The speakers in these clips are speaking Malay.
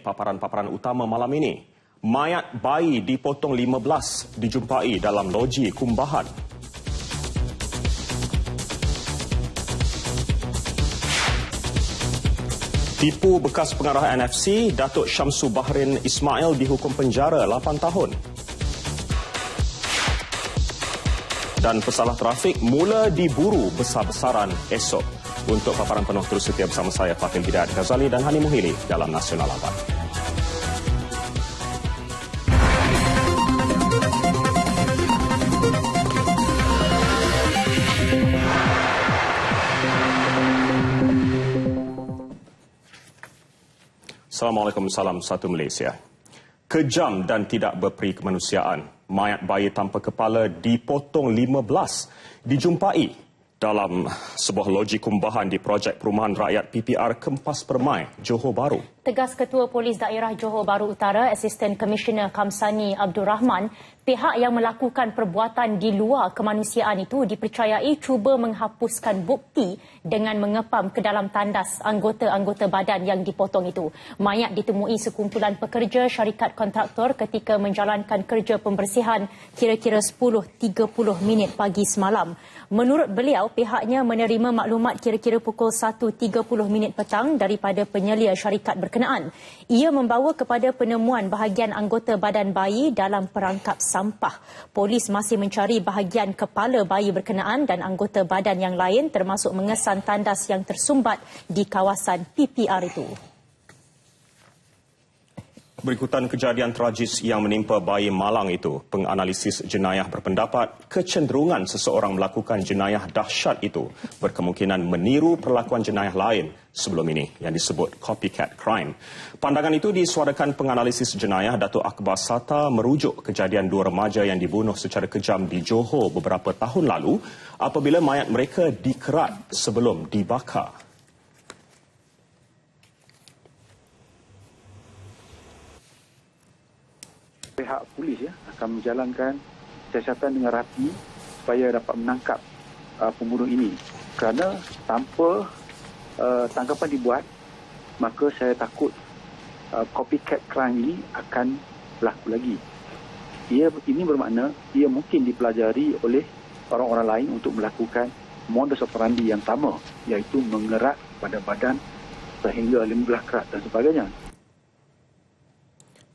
Paparan-paparan utama malam ini. Mayat bayi dipotong 15 dijumpai dalam loji Kumbahan. Tipu bekas pengarah NFC, Datuk Syamsu Bahrin Ismail dihukum penjara 8 tahun. Dan pesalah trafik mula diburu besar-besaran esok. Untuk paparan penuh terus setia bersama saya, Fatil Hidayat Ghazali dan Hani Muhili dalam Nasional Abad. Assalamualaikum, salam satu Malaysia. Kejam dan tidak berperi kemanusiaan. Mayat bayi tanpa kepala dipotong 15 dijumpai dalam sebuah loji Kumbahan di projek perumahan rakyat PPR Kempas Permai, Johor Bahru. Tegas Ketua Polis Daerah Johor Bahru Utara, Asisten Komisioner Kamsani Abdul Rahman, pihak yang melakukan perbuatan di luar kemanusiaan itu dipercayai cuba menghapuskan bukti dengan mengepam ke dalam tandas anggota-anggota badan yang dipotong itu. Mayat ditemui sekumpulan pekerja syarikat kontraktor ketika menjalankan kerja pembersihan kira-kira 10.30 minit pagi semalam. Menurut beliau, pihaknya menerima maklumat kira-kira pukul 1.30 minit petang daripada penyelia syarikat berkenaan. Ia membawa kepada penemuan bahagian anggota badan bayi dalam perangkap sampah. Polis masih mencari bahagian kepala bayi berkenaan dan anggota badan yang lain termasuk mengesan tandas yang tersumbat di kawasan PPR itu. Berikutan kejadian tragis yang menimpa bayi malang itu, penganalisis jenayah berpendapat kecenderungan seseorang melakukan jenayah dahsyat itu berkemungkinan meniru perlakuan jenayah lain sebelum ini yang disebut copycat crime. Pandangan itu disuarakan penganalisis jenayah Datuk Akbar Sata merujuk kejadian dua remaja yang dibunuh secara kejam di Johor beberapa tahun lalu apabila mayat mereka dikerat sebelum dibakar. Pihak polis akan menjalankan siasatan dengan rapi supaya dapat menangkap pembunuh ini. Kerana tanpa tangkapan dibuat, maka saya takut copycat crime ini akan berlaku lagi. Ini bermakna ia mungkin dipelajari oleh orang-orang lain untuk melakukan modus operandi yang sama, iaitu mengerat pada badan sehingga 15 kerat dan sebagainya.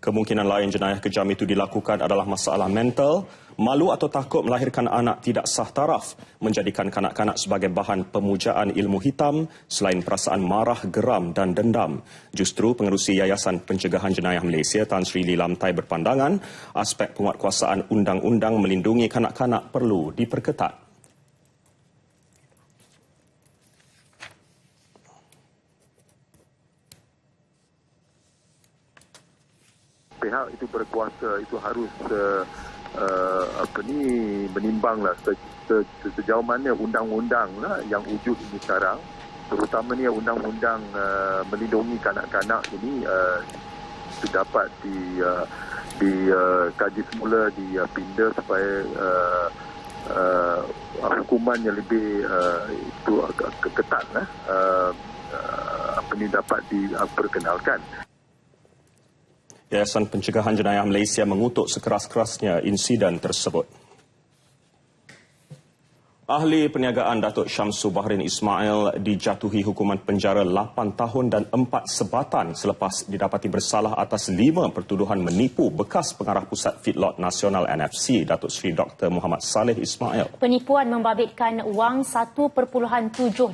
Kemungkinan lain jenayah kejam itu dilakukan adalah masalah mental, malu atau takut melahirkan anak tidak sah taraf, menjadikan kanak-kanak sebagai bahan pemujaan ilmu hitam selain perasaan marah, geram dan dendam. Justru pengerusi Yayasan Pencegahan Jenayah Malaysia Tan Sri Lilamtai berpandangan aspek penguatkuasaan undang-undang melindungi kanak-kanak perlu diperketat. Pihak itu berkuasa itu harus menimbanglah sejauh mana undang-undang yang wujud ini sekarang, terutama ni undang-undang melindungi kanak-kanak ini dapat dikaji semula, dipinda supaya hukuman yang lebih itu agak ketat dapat diperkenalkan. Yayasan Pencegahan Jenayah Malaysia mengutuk sekeras-kerasnya insiden tersebut. Ahli Perniagaan Datuk Syamsu Bahrin Ismail dijatuhi hukuman penjara 8 tahun dan 4 sebatan selepas didapati bersalah atas 5 pertuduhan menipu bekas pengarah Pusat Feedlot Nasional NFC, Datuk Seri Dr. Muhammad Saleh Ismail. Penipuan membabitkan wang 1.755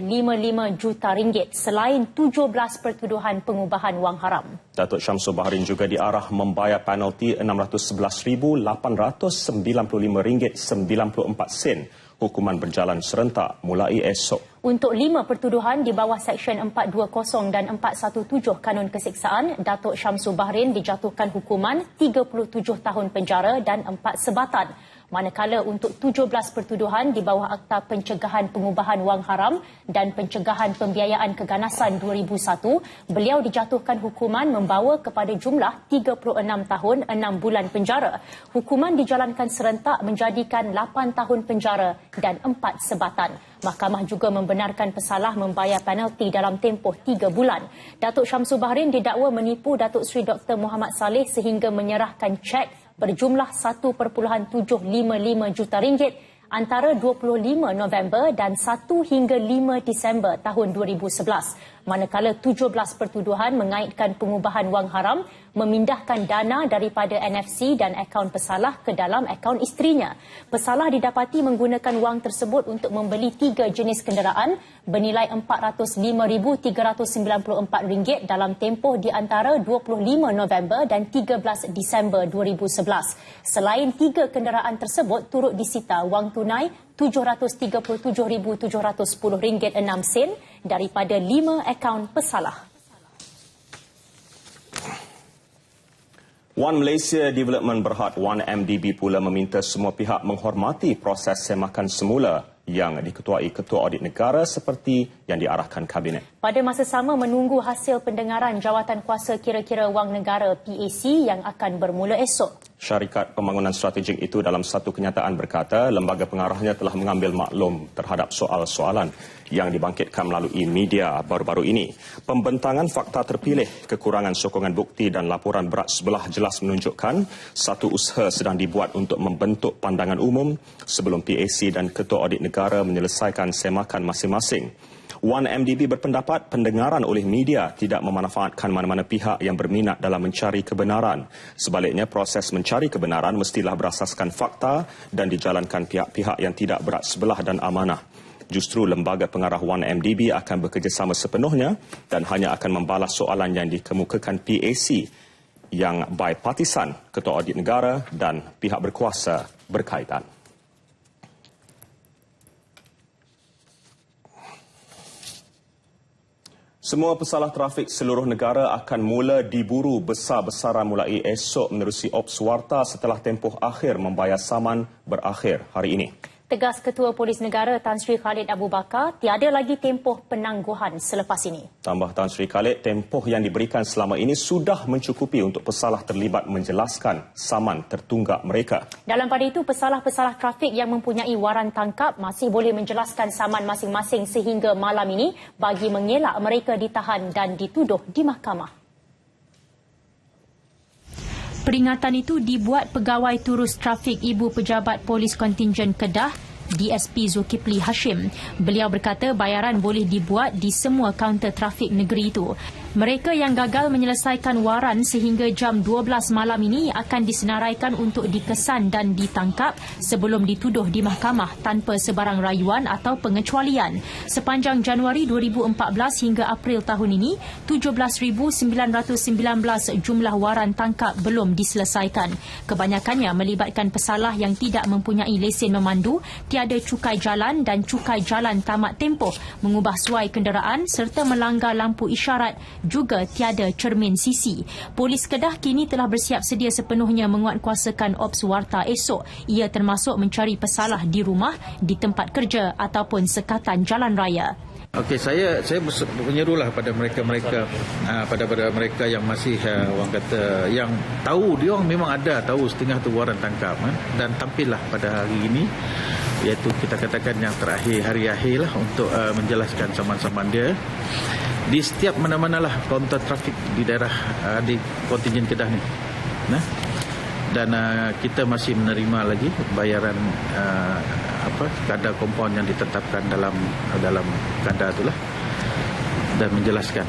juta ringgit selain 17 pertuduhan pengubahan wang haram. Datuk Syamsu Bahrin juga diarah membayar penalti RM611,895.94. Hukuman berjalan serentak mulai esok. Untuk 5 pertuduhan di bawah Seksyen 420 dan 417 Kanun Keseksaan, Datuk Syamsu Bahrin dijatuhkan hukuman 37 tahun penjara dan 4 sebatan. Manakala untuk 17 pertuduhan di bawah Akta Pencegahan Pengubahan Wang Haram dan Pencegahan Pembiayaan Keganasan 2001, beliau dijatuhkan hukuman membawa kepada jumlah 36 tahun 6 bulan penjara. Hukuman dijalankan serentak menjadikan 8 tahun penjara dan 4 sebatan. Mahkamah juga membenarkan pesalah membayar penalti dalam tempoh 3 bulan. Datuk Syamsul Bahrin didakwa menipu Datuk Seri Dr. Muhammad Saleh sehingga menyerahkan cek berjumlah 1.755 juta ringgit antara 25 November dan 1 hingga 5 Disember tahun 2011. Manakala 17 pertuduhan mengaitkan pengubahan wang haram, memindahkan dana daripada NFC dan akaun pesalah ke dalam akaun isterinya. Pesalah didapati menggunakan wang tersebut untuk membeli 3 jenis kenderaan bernilai RM405,394 dalam tempoh di antara 25 November dan 13 Disember 2011. Selain 3 kenderaan tersebut turut disita wang tunai RM737,710.06 daripada 5 akaun pesalah. One Malaysia Development Berhad 1MDB pula meminta semua pihak menghormati proses semakan semula yang diketuai Ketua Audit Negara seperti yang diarahkan Kabinet. Pada masa sama menunggu hasil pendengaran Jawatan Kuasa Kira-kira Wang Negara PAC yang akan bermula esok. Syarikat Pembangunan Strategik itu dalam satu kenyataan berkata lembaga pengarahnya telah mengambil maklum terhadap soal-soalan yang dibangkitkan melalui media baru-baru ini. Pembentangan fakta terpilih, kekurangan sokongan bukti dan laporan berat sebelah jelas menunjukkan satu usaha sedang dibuat untuk membentuk pandangan umum sebelum PAC dan Ketua Audit Negara menyelesaikan semakan masing-masing. 1MDB berpendapat pendengaran oleh media tidak memanfaatkan mana-mana pihak yang berminat dalam mencari kebenaran. Sebaliknya, proses mencari kebenaran mestilah berasaskan fakta dan dijalankan pihak-pihak yang tidak berat sebelah dan amanah. Justru lembaga pengarah 1MDB akan bekerjasama sepenuhnya dan hanya akan membalas soalan yang dikemukakan PAC yang bipartisan, Ketua Audit Negara dan pihak berkuasa berkaitan. Semua pesalah trafik seluruh negara akan mula diburu besar-besaran mulai esok menerusi Ops Warta setelah tempoh akhir membayar saman berakhir hari ini. Tegas Ketua Polis Negara Tan Sri Khalid Abu Bakar, tiada lagi tempoh penangguhan selepas ini. Tambah Tan Sri Khalid, tempoh yang diberikan selama ini sudah mencukupi untuk pesalah terlibat menjelaskan saman tertunggak mereka. Dalam pada itu, pesalah-pesalah trafik yang mempunyai waran tangkap masih boleh menjelaskan saman masing-masing sehingga malam ini bagi mengelak mereka ditahan dan dituduh di mahkamah. Peringatan itu dibuat Pegawai Turus Trafik Ibu Pejabat Polis Kontingen Kedah, DSP Zulkifli Hashim. Beliau berkata bayaran boleh dibuat di semua kaunter trafik negeri itu. Mereka yang gagal menyelesaikan waran sehingga jam 12 malam ini akan disenaraikan untuk dikesan dan ditangkap sebelum dituduh di mahkamah tanpa sebarang rayuan atau pengecualian. Sepanjang Januari 2014 hingga April tahun ini, 17,919 jumlah waran tangkap belum diselesaikan. Kebanyakannya melibatkan pesalah yang tidak mempunyai lesen memandu, tiada cukai jalan dan cukai jalan tamat tempoh, mengubah suai kenderaan serta melanggar lampu isyarat, juga tiada cermin sisi. Polis Kedah kini telah bersiap sedia sepenuhnya menguatkuasakan Ops Warta esok. Ia termasuk mencari pesalah di rumah, di tempat kerja ataupun sekatan jalan raya. Okey, saya menyerulah pada mereka yang masih orang kata yang tahu, dia orang memang ada tahu setengah tu waran tangkap dan tampillah pada hari ini, iaitu kita katakan yang terakhir, hari akhir lah untuk menjelaskan saman-saman dia di setiap mana-manalah kaunter trafik di daerah di kontingen Kedah ni. Dan kita masih menerima lagi bayaran kadar kompaun yang ditetapkan dalam kadar itulah dan menjelaskan.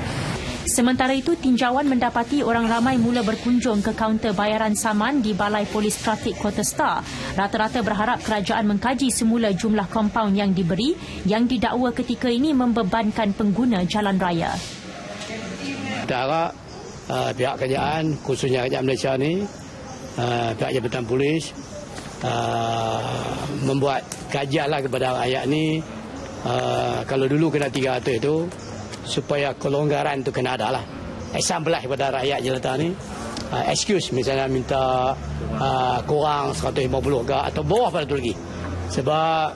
Sementara itu, tinjauan mendapati orang ramai mula berkunjung ke kaunter bayaran saman di Balai Polis Trafik Kota Star. Rata-rata berharap kerajaan mengkaji semula jumlah kompaun yang diberi yang didakwa ketika ini membebankan pengguna jalan raya. Kita harap pihak kerajaan, khususnya kerajaan Malaysia ni, pihak Jabatan Polis membuat kajianlah kepada rakyat ni. Kalau dulu kena 300 itu, supaya kelonggaran itu kena ada lah. Sampailah kepada rakyat jelata ni excuse, misalnya minta kurang 150 ke atau bawah pada itu lagi. Sebab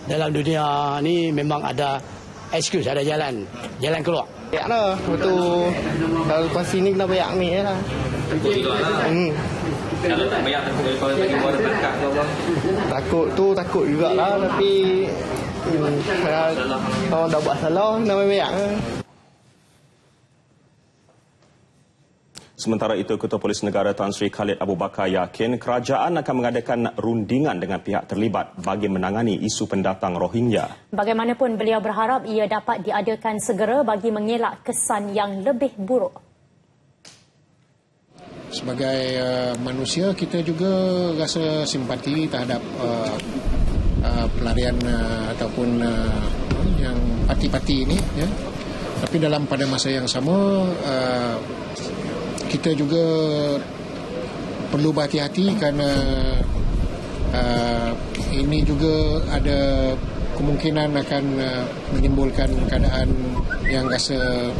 dalam dunia ni memang ada excuse, ada jalan keluar. Bayar lah, betul. Kalau lepas sini kena bayar ambil lah. Kalau tak bayar takut bagi warna tangkap ke apa? Takut jugalah, tapi kalau dah buat salah, kena bayar. Sementara itu, Ketua Polis Negara Tan Sri Khalid Abu Bakar yakin kerajaan akan mengadakan rundingan dengan pihak terlibat bagi menangani isu pendatang Rohingya. Bagaimanapun, beliau berharap ia dapat diadakan segera bagi mengelak kesan yang lebih buruk. Sebagai manusia, kita juga rasa simpati terhadap pelarian ataupun yang parti-parti ini. Ya. Tapi pada masa yang sama, kita juga perlu berhati-hati kerana ini juga ada kemungkinan akan menimbulkan keadaan yang rasa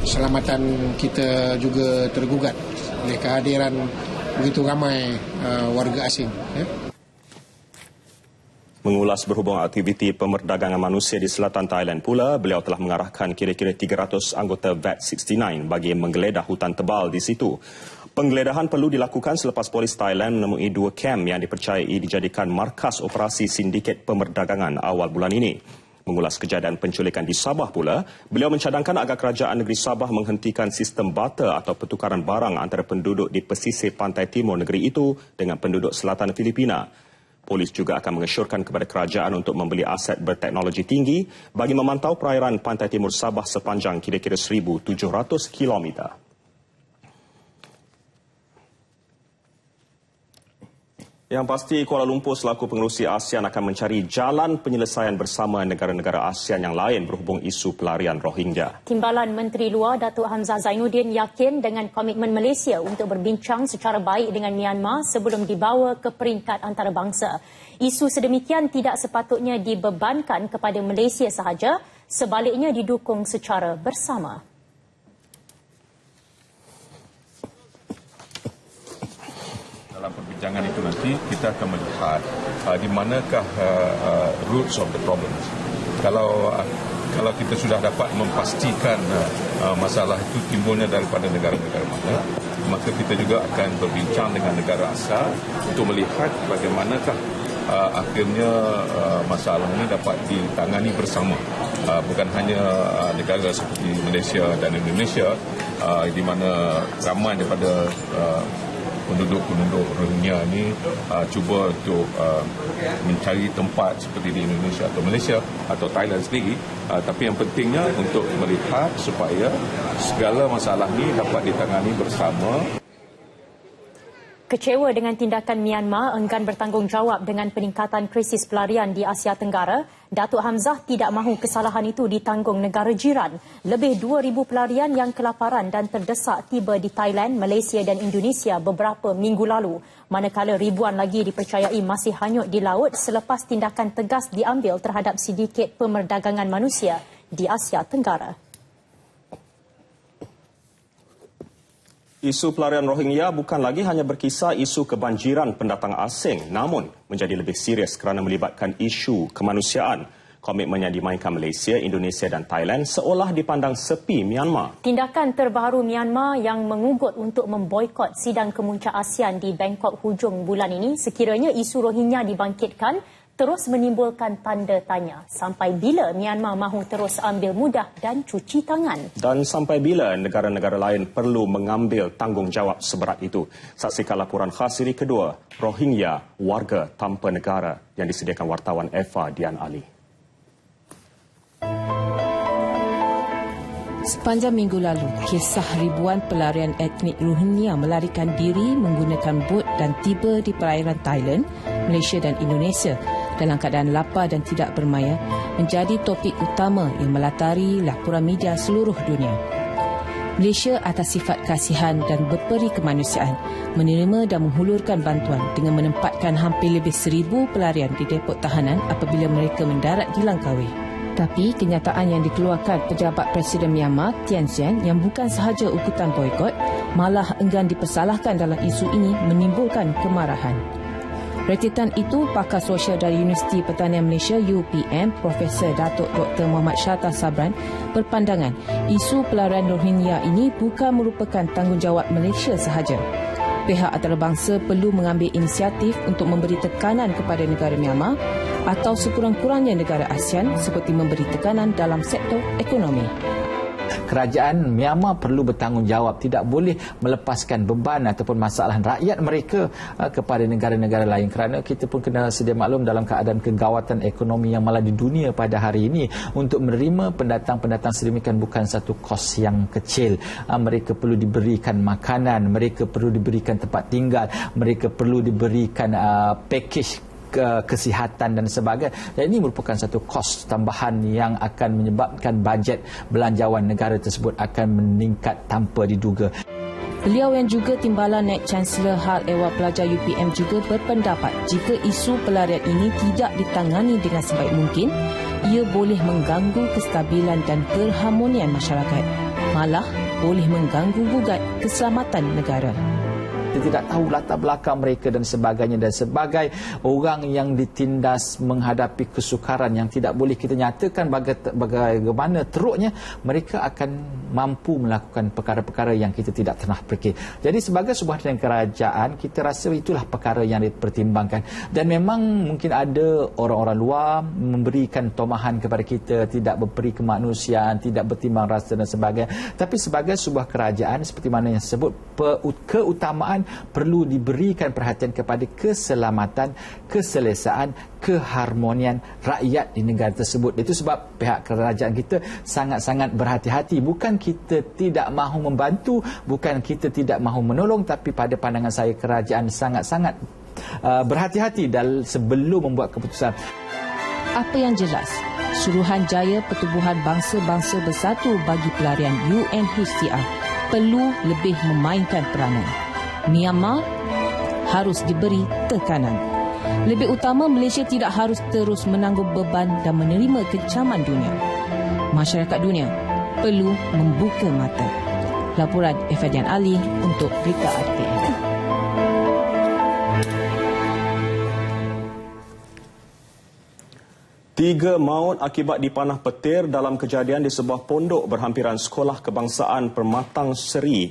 keselamatan kita juga tergugat oleh kehadiran begitu ramai warga asing. Ya. Mengulas berhubung aktiviti pemerdagangan manusia di selatan Thailand pula, beliau telah mengarahkan kira-kira 300 anggota VAT69 bagi menggeledah hutan tebal di situ. Penggeledahan perlu dilakukan selepas polis Thailand menemui 2 kem yang dipercayai dijadikan markas operasi sindiket pemerdagangan awal bulan ini. Mengulas kejadian penculikan di Sabah pula, beliau mencadangkan agar kerajaan negeri Sabah menghentikan sistem barter atau pertukaran barang antara penduduk di pesisir pantai timur negeri itu dengan penduduk selatan Filipina. Polis juga akan mengesyorkan kepada kerajaan untuk membeli aset berteknologi tinggi bagi memantau perairan pantai timur Sabah sepanjang kira-kira 1,700 kilometer. Yang pasti, Kuala Lumpur selaku pengerusi ASEAN akan mencari jalan penyelesaian bersama negara-negara ASEAN yang lain berhubung isu pelarian Rohingya. Timbalan Menteri Luar Datuk Hamzah Zainuddin yakin dengan komitmen Malaysia untuk berbincang secara baik dengan Myanmar sebelum dibawa ke peringkat antarabangsa. Isu sedemikian tidak sepatutnya dibebankan kepada Malaysia sahaja, sebaliknya didukung secara bersama. Dalam perbincangan itu nanti kita akan melihat di manakah roots of the problems. Kalau kita sudah dapat memastikan masalah itu timbulnya daripada negara-negara mana, maka kita juga akan berbincang dengan negara asal untuk melihat bagaimanakah akhirnya masalah ini dapat ditangani bersama. Bukan hanya negara seperti Malaysia dan Indonesia di mana ramai daripada penduduk-penduduk Rohingya ini cuba untuk mencari tempat seperti di Indonesia atau Malaysia atau Thailand sendiri. Tapi yang pentingnya untuk melihat supaya segala masalah ini dapat ditangani bersama. Kecewa dengan tindakan Myanmar enggan bertanggungjawab dengan peningkatan krisis pelarian di Asia Tenggara, Datuk Hamzah tidak mahu kesalahan itu ditanggung negara jiran. Lebih 2,000 pelarian yang kelaparan dan terdesak tiba di Thailand, Malaysia dan Indonesia beberapa minggu lalu. Manakala ribuan lagi dipercayai masih hanyut di laut selepas tindakan tegas diambil terhadap sindiket pemerdagangan manusia di Asia Tenggara. Isu pelarian Rohingya bukan lagi hanya berkisar isu kebanjiran pendatang asing, namun menjadi lebih serius kerana melibatkan isu kemanusiaan. Komitmen yang dimainkan Malaysia, Indonesia dan Thailand seolah dipandang sepi Myanmar. Tindakan terbaru Myanmar yang mengugut untuk memboikot sidang kemuncak ASEAN di Bangkok hujung bulan ini, sekiranya isu Rohingya dibangkitkan, terus menimbulkan tanda tanya. Sampai bila Myanmar mahu terus ambil mudah dan cuci tangan? Dan sampai bila negara-negara lain perlu mengambil tanggungjawab seberat itu? Saksikan laporan khas siri kedua, Rohingya, warga tanpa negara yang disediakan wartawan Eva Dian Ali. Sepanjang minggu lalu, kisah ribuan pelarian etnik Rohingya melarikan diri menggunakan bot dan tiba di perairan Thailand, Malaysia dan Indonesia dalam keadaan lapar dan tidak bermaya menjadi topik utama yang melatari laporan media seluruh dunia. Malaysia atas sifat kasihan dan berperi kemanusiaan menerima dan menghulurkan bantuan dengan menempatkan hampir lebih 1,000 pelarian di depot tahanan apabila mereka mendarat di Langkawi. Tapi kenyataan yang dikeluarkan pejabat Presiden Myanmar Thein Sein yang bukan sahaja ukutan boikot malah enggan dipersalahkan dalam isu ini menimbulkan kemarahan. Retitan itu, pakar sosial dari Universiti Pertanian Malaysia UPM, Profesor Datuk Dr. Muhammad Shatta Sabran berpandangan isu pelarian Rohingya ini bukan merupakan tanggungjawab Malaysia sahaja. Pihak antarabangsa perlu mengambil inisiatif untuk memberi tekanan kepada negara Myanmar atau sekurang-kurangnya negara ASEAN seperti memberi tekanan dalam sektor ekonomi. Kerajaan Myanmar perlu bertanggungjawab, tidak boleh melepaskan beban ataupun masalah rakyat mereka kepada negara-negara lain, kerana kita pun kena sedia maklum dalam keadaan kegawatan ekonomi yang malah di dunia pada hari ini. Untuk menerima pendatang-pendatang sedemikian bukan satu kos yang kecil. Mereka perlu diberikan makanan, mereka perlu diberikan tempat tinggal, mereka perlu diberikan package kesihatan dan sebagainya. Dan ini merupakan satu kos tambahan yang akan menyebabkan bajet belanjawan negara tersebut akan meningkat tanpa diduga. Beliau yang juga timbalan Naib Chancellor Hal Ehwal Pelajar UPM juga berpendapat jika isu pelarian ini tidak ditangani dengan sebaik mungkin, ia boleh mengganggu kestabilan dan keharmonian masyarakat. Malah boleh mengganggu gugat keselamatan negara. Kita tidak tahu latar belakang mereka dan sebagainya, dan sebagai orang yang ditindas menghadapi kesukaran yang tidak boleh kita nyatakan bagaimana teruknya, mereka akan mampu melakukan perkara-perkara yang kita tidak pernah fikir. Jadi sebagai sebuah kerajaan, kita rasa itulah perkara yang dipertimbangkan. Dan memang mungkin ada orang-orang luar memberikan tomahan kepada kita, tidak memberi kemanusiaan, tidak bertimbang rasa dan sebagainya. Tapi sebagai sebuah kerajaan, seperti mana yang disebut, keutamaan perlu diberikan perhatian kepada keselamatan, keselesaan, keharmonian rakyat di negara tersebut. Itu sebab pihak kerajaan kita sangat-sangat berhati-hati. Bukan kita tidak mahu membantu, bukan kita tidak mahu menolong, tapi pada pandangan saya kerajaan sangat-sangat berhati-hati sebelum membuat keputusan. Apa yang jelas, Suruhanjaya Pertubuhan Bangsa-Bangsa Bersatu bagi Pelarian UNHCR perlu lebih memainkan peranan. Myanmar harus diberi tekanan. Lebih utama, Malaysia tidak harus terus menanggung beban dan menerima kecaman dunia. Masyarakat dunia perlu membuka mata. Laporan Efadian Ali untuk Berita RTM. Tiga maut akibat dipanah petir dalam kejadian di sebuah pondok berhampiran Sekolah Kebangsaan Permatang Seri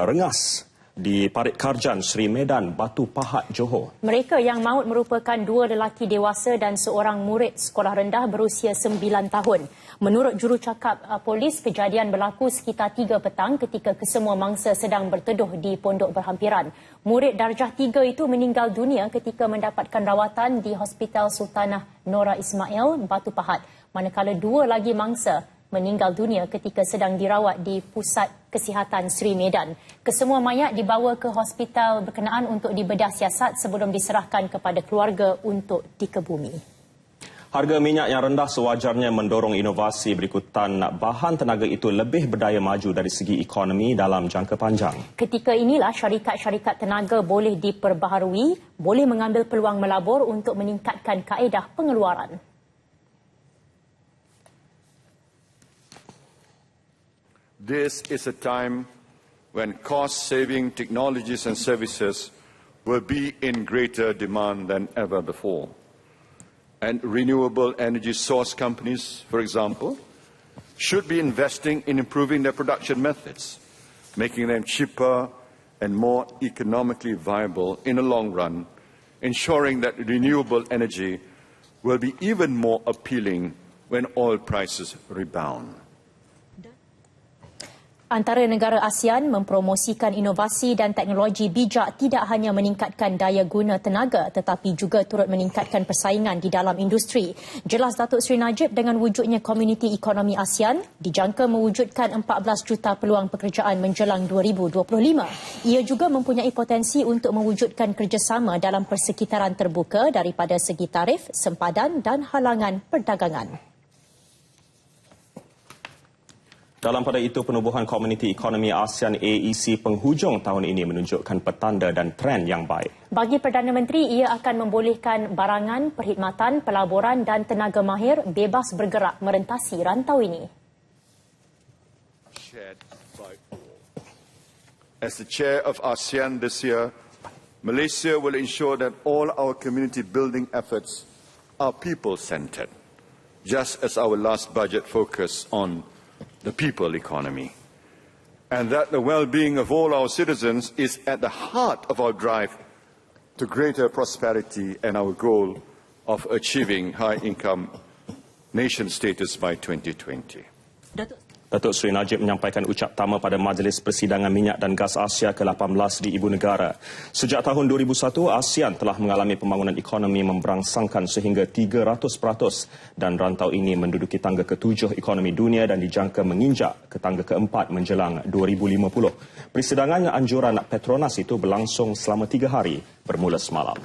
Rengas di Parit Karjan, Seri Medan, Batu Pahat, Johor. Mereka yang maut merupakan dua lelaki dewasa dan seorang murid sekolah rendah berusia 9 tahun. Menurut jurucakap polis, kejadian berlaku sekitar 3 petang ketika kesemua mangsa sedang berteduh di pondok berhampiran. Murid darjah 3 itu meninggal dunia ketika mendapatkan rawatan di Hospital Sultanah Nora Ismail, Batu Pahat. Manakala 2 lagi mangsa meninggal dunia ketika sedang dirawat di Pusat Kesihatan Seri Medan. Kesemua mayat dibawa ke hospital berkenaan untuk dibedah siasat sebelum diserahkan kepada keluarga untuk dikebumi. Harga minyak yang rendah sewajarnya mendorong inovasi berikutan bahan tenaga itu lebih berdaya maju dari segi ekonomi dalam jangka panjang. Ketika inilah syarikat-syarikat tenaga boleh diperbaharui, boleh mengambil peluang melabur untuk meningkatkan kaedah pengeluaran. This is a time when cost-saving technologies and services will be in greater demand than ever before. And renewable energy source companies, for example, should be investing in improving their production methods, making them cheaper and more economically viable in the long run, ensuring that renewable energy will be even more appealing when oil prices rebound. Antara negara ASEAN mempromosikan inovasi dan teknologi bijak tidak hanya meningkatkan daya guna tenaga tetapi juga turut meningkatkan persaingan di dalam industri. Jelas Datuk Seri Najib, dengan wujudnya Komuniti Ekonomi ASEAN dijangka mewujudkan 14 juta peluang pekerjaan menjelang 2025. Ia juga mempunyai potensi untuk mewujudkan kerjasama dalam persekitaran terbuka daripada segi tarif, sempadan dan halangan perdagangan. Dalam pada itu, penubuhan Komuniti Ekonomi ASEAN AEC penghujung tahun ini menunjukkan petanda dan tren yang baik. Bagi Perdana Menteri, ia akan membolehkan barangan, perkhidmatan, pelaburan dan tenaga mahir bebas bergerak merentasi rantau ini. As the chair of ASEAN this year, Malaysia will ensure that all our community building efforts are people-centered, just as our last budget focused on the people economy, and that the well-being of all our citizens is at the heart of our drive to greater prosperity and our goal of achieving high-income nation status by 2020. Datuk Seri Najib menyampaikan ucap tama pada Majlis Persidangan Minyak dan Gas Asia ke-18 di Ibu Negara. Sejak tahun 2001, ASEAN telah mengalami pembangunan ekonomi memberangsangkan sehingga 300% dan rantau ini menduduki tangga ke-7 ekonomi dunia dan dijangka menginjak ke tangga ke-4 menjelang 2050. Persidangan anjuran Petronas itu berlangsung selama 3 hari bermula semalam.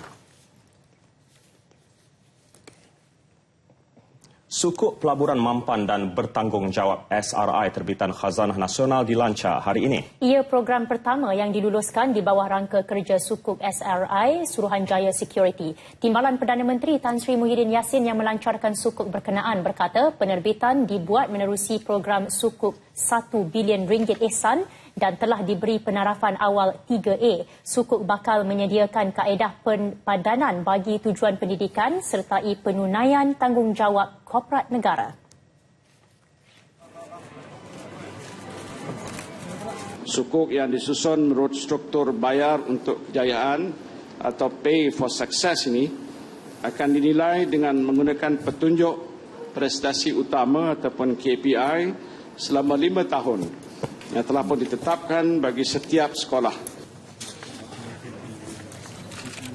Sukuk Pelaburan Mampan dan Bertanggungjawab SRI terbitan Khazanah Nasional dilancar hari ini. Ia program pertama yang diluluskan di bawah rangka kerja Sukuk SRI Suruhanjaya Security. Timbalan Perdana Menteri Tan Sri Muhyiddin Yassin yang melancarkan sukuk berkenaan berkata penerbitan dibuat menerusi program Sukuk 1 bilion ringgit ihsan dan telah diberi penarafan awal 3A. Sukuk bakal menyediakan kaedah padanan bagi tujuan pendidikan sertai penunaian tanggungjawab korporat negara. Sukuk yang disusun menurut struktur bayar untuk kejayaan atau pay for success ini akan dinilai dengan menggunakan petunjuk prestasi utama ataupun KPI selama 5 tahun yang telah pun ditetapkan bagi setiap sekolah.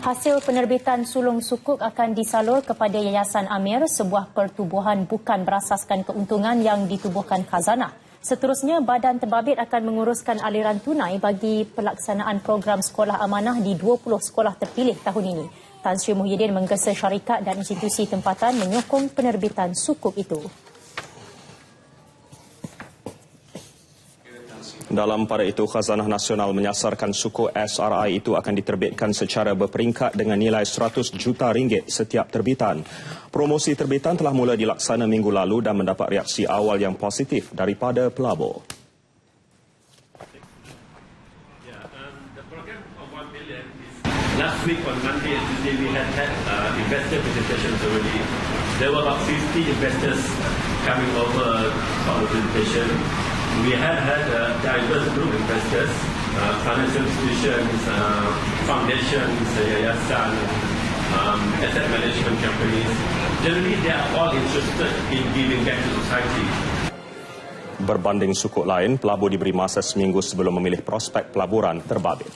Hasil penerbitan sulung sukuk akan disalur kepada Yayasan Amir, sebuah pertubuhan bukan berasaskan keuntungan yang ditubuhkan khazanah. Seterusnya, Badan Terbabit akan menguruskan aliran tunai bagi pelaksanaan program sekolah amanah di 20 sekolah terpilih tahun ini. Tan Sri Muhyiddin menggesa syarikat dan institusi tempatan menyokong penerbitan sukuk itu. Dalam pada itu, Khazanah Nasional menyasarkan sukuk SRI itu akan diterbitkan secara berperingkat dengan nilai 100 juta ringgit setiap terbitan. Promosi terbitan telah mula dilaksana minggu lalu dan mendapat reaksi awal yang positif daripada pelabur. Last week on Monday and Tuesday we had investor presentations already. There were about 50 investors coming over for the presentation. We had diverse group investors, financial institutions, foundations, yayasan, asset management companies. Generally, they are all interested in giving back to society. Berbanding sukuk lain, pelabur diberi masa seminggu sebelum memilih prospek pelaburan terbabit.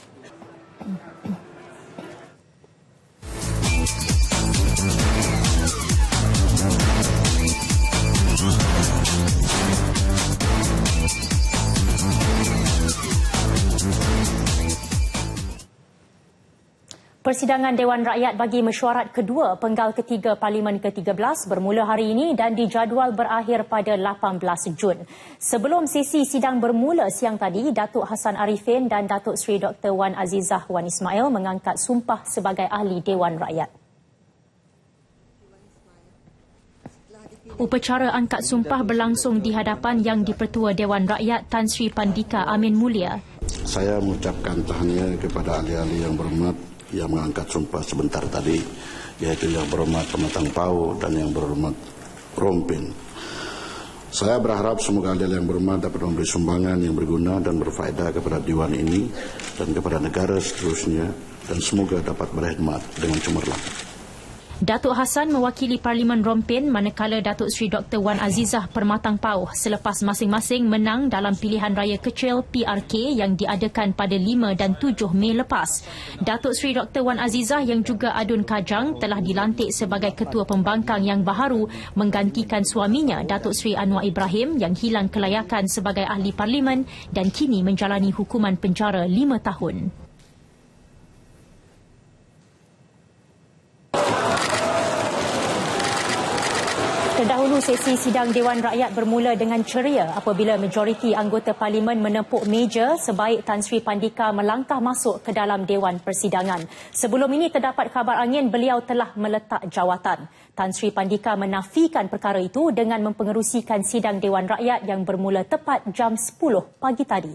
Persidangan Dewan Rakyat bagi mesyuarat kedua penggal ketiga Parlimen ke-13 bermula hari ini dan dijadual berakhir pada 18 Jun. Sebelum sesi sidang bermula siang tadi, Datuk Hassan Arifin dan Datuk Seri Dr. Wan Azizah Wan Ismail mengangkat sumpah sebagai ahli Dewan Rakyat. Upacara angkat sumpah berlangsung di hadapan Yang di-Pertua Dewan Rakyat Tan Sri Pandika Amin Mulia. Saya mengucapkan tahniah kepada ahli-ahli yang berhormat yang mengangkat sumpah sebentar tadi, yaitu Yang Berhormat Pematang Pau dan Yang Berhormat Rompin. Saya berharap semoga ahli yang berhormat dapat memberi sumbangan yang berguna dan berfaedah kepada Dewan ini dan kepada negara seterusnya, dan semoga dapat berkhidmat dengan cemerlang. Datuk Hassan mewakili Parlimen Rompin manakala Datuk Seri Dr. Wan Azizah Permatang Pau selepas masing-masing menang dalam pilihan raya kecil PRK yang diadakan pada 5 dan 7 Mei lepas. Datuk Seri Dr. Wan Azizah yang juga Adun Kajang telah dilantik sebagai Ketua Pembangkang yang baharu menggantikan suaminya Datuk Seri Anwar Ibrahim yang hilang kelayakan sebagai ahli Parlimen dan kini menjalani hukuman penjara 5 tahun. Terdahulu sesi sidang Dewan Rakyat bermula dengan ceria apabila majoriti anggota Parlimen menepuk meja sebaik Tan Sri Pandika melangkah masuk ke dalam Dewan Persidangan. Sebelum ini terdapat kabar angin beliau telah meletak jawatan. Tan Sri Pandika menafikan perkara itu dengan mempengerusikan sidang Dewan Rakyat yang bermula tepat jam 10 pagi tadi.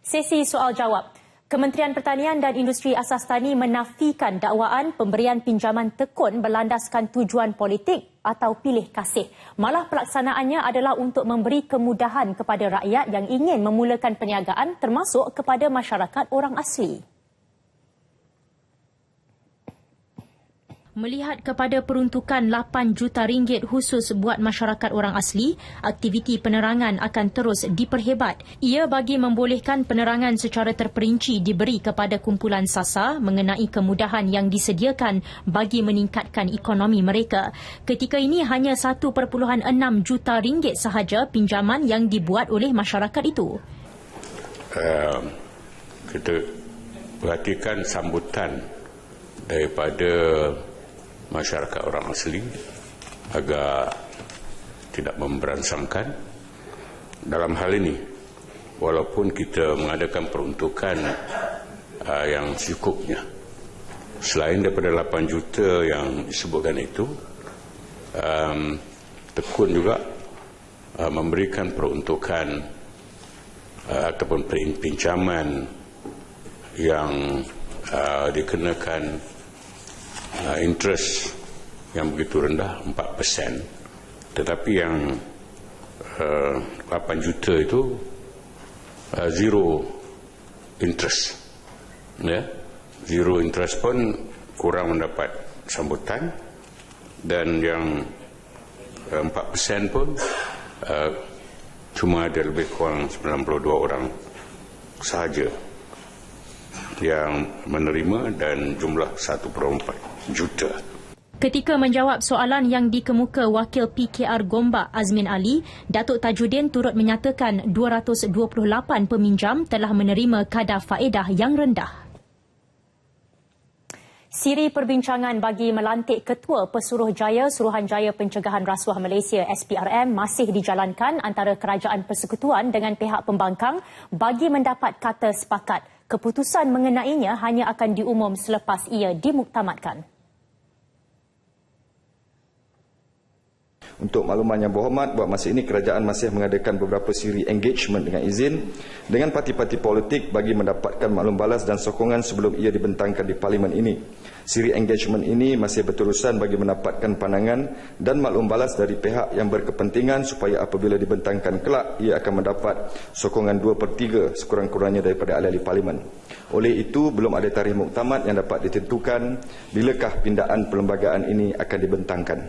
Sesi soal jawab. Kementerian Pertanian dan Industri Asas Tani menafikan dakwaan pemberian pinjaman tekun berlandaskan tujuan politik atau pilih kasih. Malah pelaksanaannya adalah untuk memberi kemudahan kepada rakyat yang ingin memulakan perniagaan termasuk kepada masyarakat orang asli. Melihat kepada peruntukan 8 juta ringgit khusus buat masyarakat orang asli, aktiviti penerangan akan terus diperhebat. Ia bagi membolehkan penerangan secara terperinci diberi kepada kumpulan SASA mengenai kemudahan yang disediakan bagi meningkatkan ekonomi mereka. Ketika ini hanya 1.6 juta ringgit sahaja pinjaman yang dibuat oleh masyarakat itu. Kita perhatikan sambutan daripada masyarakat orang asli agak tidak memberansangkan dalam hal ini. Walaupun kita mengadakan peruntukan yang secukupnya, selain daripada 8 juta yang disebutkan itu, tekun juga memberikan peruntukan ataupun pinjaman yang dikenakan interest yang begitu rendah 4%, tetapi yang 8 juta itu zero interest, ya, zero interest pun kurang mendapat sambutan, dan yang 4% pun cuma ada lebih kurang 92 orang sahaja yang menerima dan jumlah 1.4 juta. Ketika menjawab soalan yang dikemuka Wakil PKR Gombak Azmin Ali, Datuk Tajudin turut menyatakan 228 peminjam telah menerima kadar faedah yang rendah. Siri perbincangan bagi melantik Ketua Pesuruhjaya Suruhanjaya Pencegahan Rasuah Malaysia SPRM masih dijalankan antara Kerajaan Persekutuan dengan pihak pembangkang bagi mendapat kata sepakat. Keputusan mengenainya hanya akan diumum selepas ia dimuktamadkan. Untuk makluman yang berhormat, buat masa ini kerajaan masih mengadakan beberapa siri engagement dengan izin dengan parti-parti politik bagi mendapatkan maklum balas dan sokongan sebelum ia dibentangkan di Parlimen ini. Siri engagement ini masih berterusan bagi mendapatkan pandangan dan maklum balas dari pihak yang berkepentingan supaya apabila dibentangkan kelak, ia akan mendapat sokongan 2/3 sekurang-kurangnya daripada ahli-ahli Parlimen. Oleh itu, belum ada tarikh muktamad yang dapat ditentukan bilakah pindaan perlembagaan ini akan dibentangkan.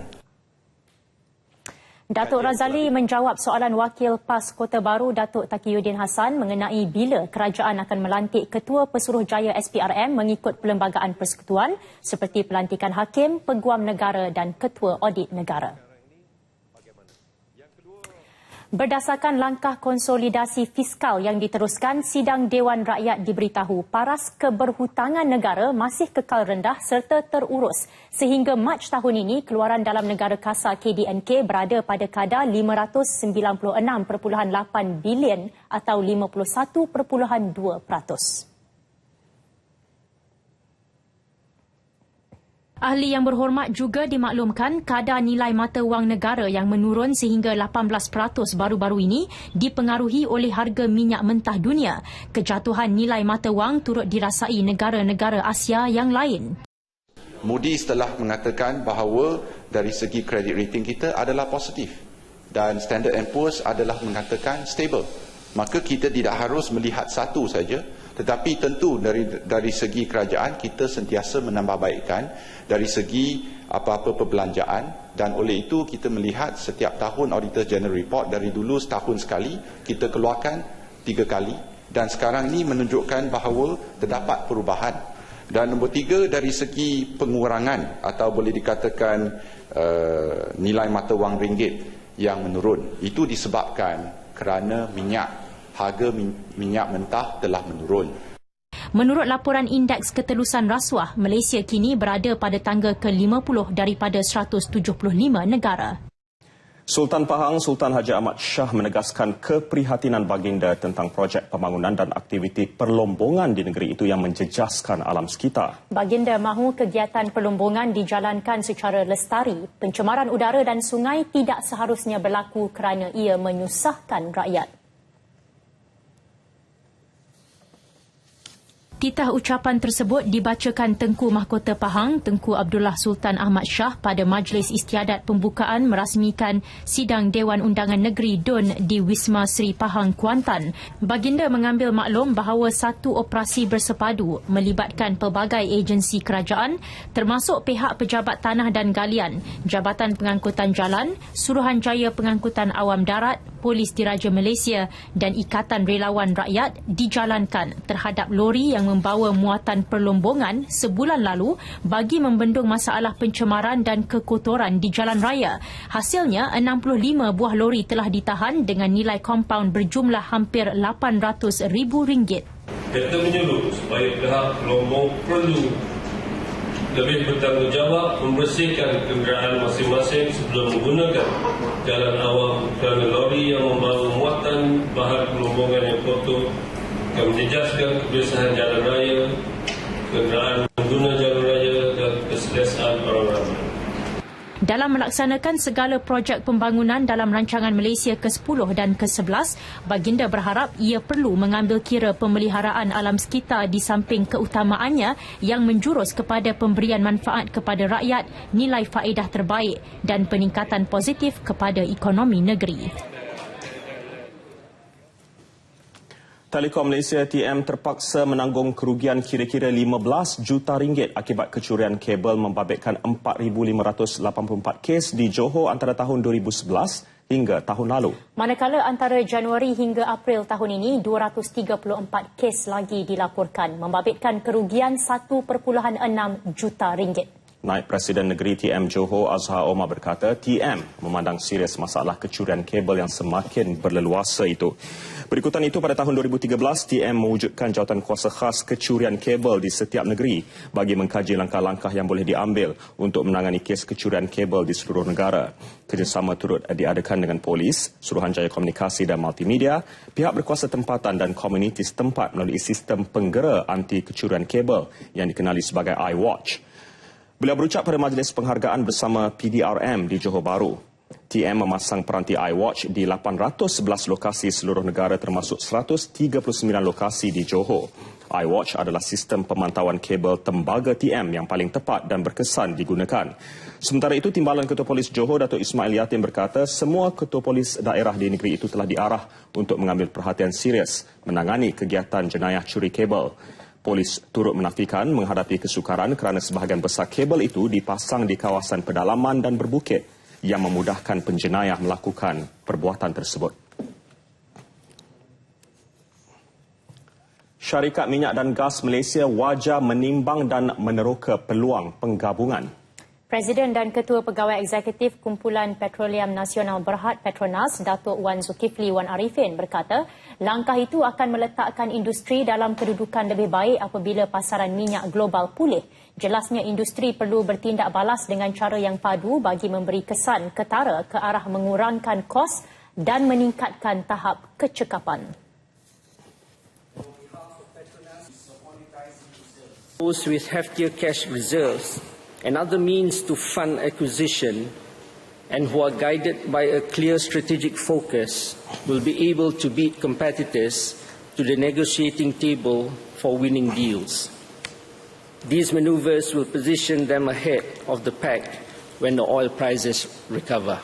Datuk Razali menjawab soalan Wakil PAS Kota Baru Datuk Taqiyuddin Hassan mengenai bila kerajaan akan melantik Ketua Pesuruhjaya SPRM mengikut Perlembagaan Persekutuan seperti pelantikan hakim, peguam negara dan Ketua Audit Negara. Berdasarkan langkah konsolidasi fiskal yang diteruskan, sidang Dewan Rakyat diberitahu paras keberhutangan negara masih kekal rendah serta terurus. Sehingga Mac tahun ini, keluaran dalam negara kasar KDNK berada pada kadar 596.8 bilion atau 51.2%. Ahli yang berhormat juga dimaklumkan kadar nilai mata wang negara yang menurun sehingga 18% baru-baru ini dipengaruhi oleh harga minyak mentah dunia. Kejatuhan nilai mata wang turut dirasai negara-negara Asia yang lain. Moody's telah mengatakan bahawa dari segi credit rating kita adalah positif dan Standard & Poor's adalah mengatakan stable. Maka kita tidak harus melihat satu saja, tetapi tentu dari segi kerajaan kita sentiasa menambahbaikkan dari segi apa-apa perbelanjaan, dan oleh itu kita melihat setiap tahun Auditor General Report dari dulu setahun sekali kita keluarkan 3 kali, dan sekarang ini menunjukkan bahawa terdapat perubahan. Dan nombor 3, dari segi pengurangan atau boleh dikatakan nilai mata wang ringgit yang menurun, itu disebabkan kerana harga minyak mentah telah menurun. Menurut laporan Indeks Ketelusan Rasuah, Malaysia kini berada pada tangga ke-50 daripada 175 negara. Sultan Pahang Sultan Haji Ahmad Shah menegaskan keprihatinan baginda tentang projek pembangunan dan aktiviti perlombongan di negeri itu yang menjejaskan alam sekitar. Baginda mahu kegiatan perlombongan dijalankan secara lestari. Pencemaran udara dan sungai tidak seharusnya berlaku kerana ia menyusahkan rakyat. Titah ucapan tersebut dibacakan Tengku Mahkota Pahang, Tengku Abdullah Sultan Ahmad Shah pada Majlis Istiadat Pembukaan merasmikan Sidang Dewan Undangan Negeri DUN di Wisma Seri Pahang, Kuantan. Baginda mengambil maklum bahawa satu operasi bersepadu melibatkan pelbagai agensi kerajaan termasuk pihak Pejabat Tanah dan Galian, Jabatan Pengangkutan Jalan, Suruhanjaya Pengangkutan Awam Darat, Polis Diraja Malaysia dan Ikatan Relawan Rakyat dijalankan terhadap lori yang membawa muatan perlombongan sebulan lalu bagi membendung masalah pencemaran dan kekotoran di jalan raya. Hasilnya, 65 buah lori telah ditahan dengan nilai kompaun berjumlah hampir RM800,000. Kita menyuruh supaya pihak pelombong perlu lebih bertanggungjawab membersihkan kenderaan masing-masing sebelum menggunakan jalan awam kerana lori yang membawa muatan bahan perlombongan yang kotor akan menjejaskan kebersihan jalan raya, kenderaan pengguna jalan raya dan keselesaan orang ramai. Dalam melaksanakan segala projek pembangunan dalam rancangan Malaysia ke-10 dan ke-11, Baginda berharap ia perlu mengambil kira pemeliharaan alam sekitar di samping keutamaannya yang menjurus kepada pemberian manfaat kepada rakyat, nilai faedah terbaik dan peningkatan positif kepada ekonomi negeri. Telekom Malaysia TM terpaksa menanggung kerugian kira-kira 15 juta ringgit akibat kecurian kabel membabitkan 4,584 kes di Johor antara tahun 2011 hingga tahun lalu. Manakala antara Januari hingga April tahun ini, 234 kes lagi dilaporkan, membabitkan kerugian 1.6 juta ringgit. Naib Presiden Negeri TM Johor Azhar Omar berkata TM memandang serius masalah kecurian kabel yang semakin berleluasa itu. Berikutan itu, pada tahun 2013, TM mewujudkan jawatan kuasa khas kecurian kabel di setiap negeri bagi mengkaji langkah-langkah yang boleh diambil untuk menangani kes kecurian kabel di seluruh negara. Kerjasama turut diadakan dengan polis, Suruhanjaya Komunikasi dan Multimedia, pihak berkuasa tempatan dan komuniti setempat melalui sistem penggera anti kecurian kabel yang dikenali sebagai iWatch. Beliau berucap pada majlis penghargaan bersama PDRM di Johor Bahru. TM memasang peranti iWatch di 811 lokasi seluruh negara termasuk 139 lokasi di Johor. iWatch adalah sistem pemantauan kabel tembaga TM yang paling tepat dan berkesan digunakan. Sementara itu, Timbalan Ketua Polis Johor Datuk Ismail Yatin berkata semua ketua polis daerah di negeri itu telah diarah untuk mengambil perhatian serius menangani kegiatan jenayah curi kabel. Polis turut menafikan menghadapi kesukaran kerana sebahagian besar kabel itu dipasang di kawasan pedalaman dan berbukit yang memudahkan penjenayah melakukan perbuatan tersebut. Syarikat Minyak dan Gas Malaysia wajar menimbang dan meneroka peluang penggabungan. Presiden dan Ketua Pegawai Eksekutif Kumpulan Petroleum Nasional Berhad Petronas, Datuk Wan Zulkifli Wan Arifin berkata, langkah itu akan meletakkan industri dalam kedudukan lebih baik apabila pasaran minyak global pulih. Jelasnya industri perlu bertindak balas dengan cara yang padu bagi memberi kesan ketara ke arah mengurangkan kos dan meningkatkan tahap kecekapan. Those with heftier cash reserves and other means to fund acquisition and who are guided by a clear strategic focus will be able to beat competitors to the negotiating table for winning deals. These maneuvers will position them ahead of the pack when the oil prices recover.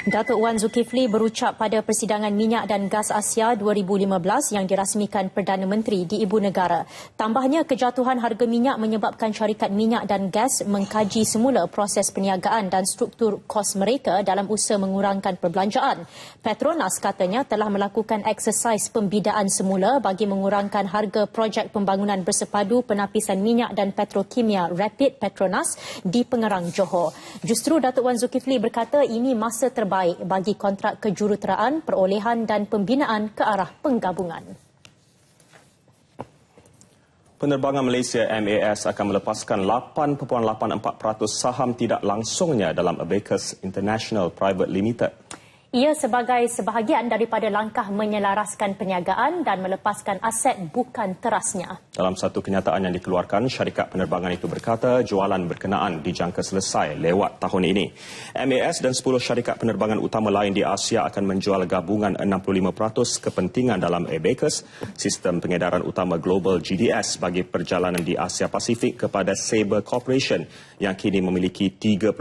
Datuk Wan Zulkifli berucap pada persidangan Minyak dan Gas Asia 2015 yang dirasmikan Perdana Menteri di Ibu Negara. Tambahnya, kejatuhan harga minyak menyebabkan syarikat minyak dan gas mengkaji semula proses perniagaan dan struktur kos mereka dalam usaha mengurangkan perbelanjaan. Petronas katanya telah melakukan eksersis pembidaan semula bagi mengurangkan harga projek pembangunan bersepadu penapisan minyak dan petrokimia Rapid Petronas di Pengerang, Johor. Justru Datuk Wan Zulkifli berkata ini masa terbaik bagi kontrak kejuruteraan, perolehan dan pembinaan ke arah penggabungan. Penerbangan Malaysia MAS akan melepaskan 8.84% saham tidak langsungnya dalam Abacus International Private Limited. Ia sebagai sebahagian daripada langkah menyelaraskan perniagaan dan melepaskan aset bukan terasnya. Dalam satu kenyataan yang dikeluarkan, syarikat penerbangan itu berkata jualan berkenaan dijangka selesai lewat tahun ini. MAS dan 10 syarikat penerbangan utama lain di Asia akan menjual gabungan 65% kepentingan dalam Abacus, sistem pengedaran utama global GDS bagi perjalanan di Asia Pasifik kepada Sabre Corporation yang kini memiliki 35%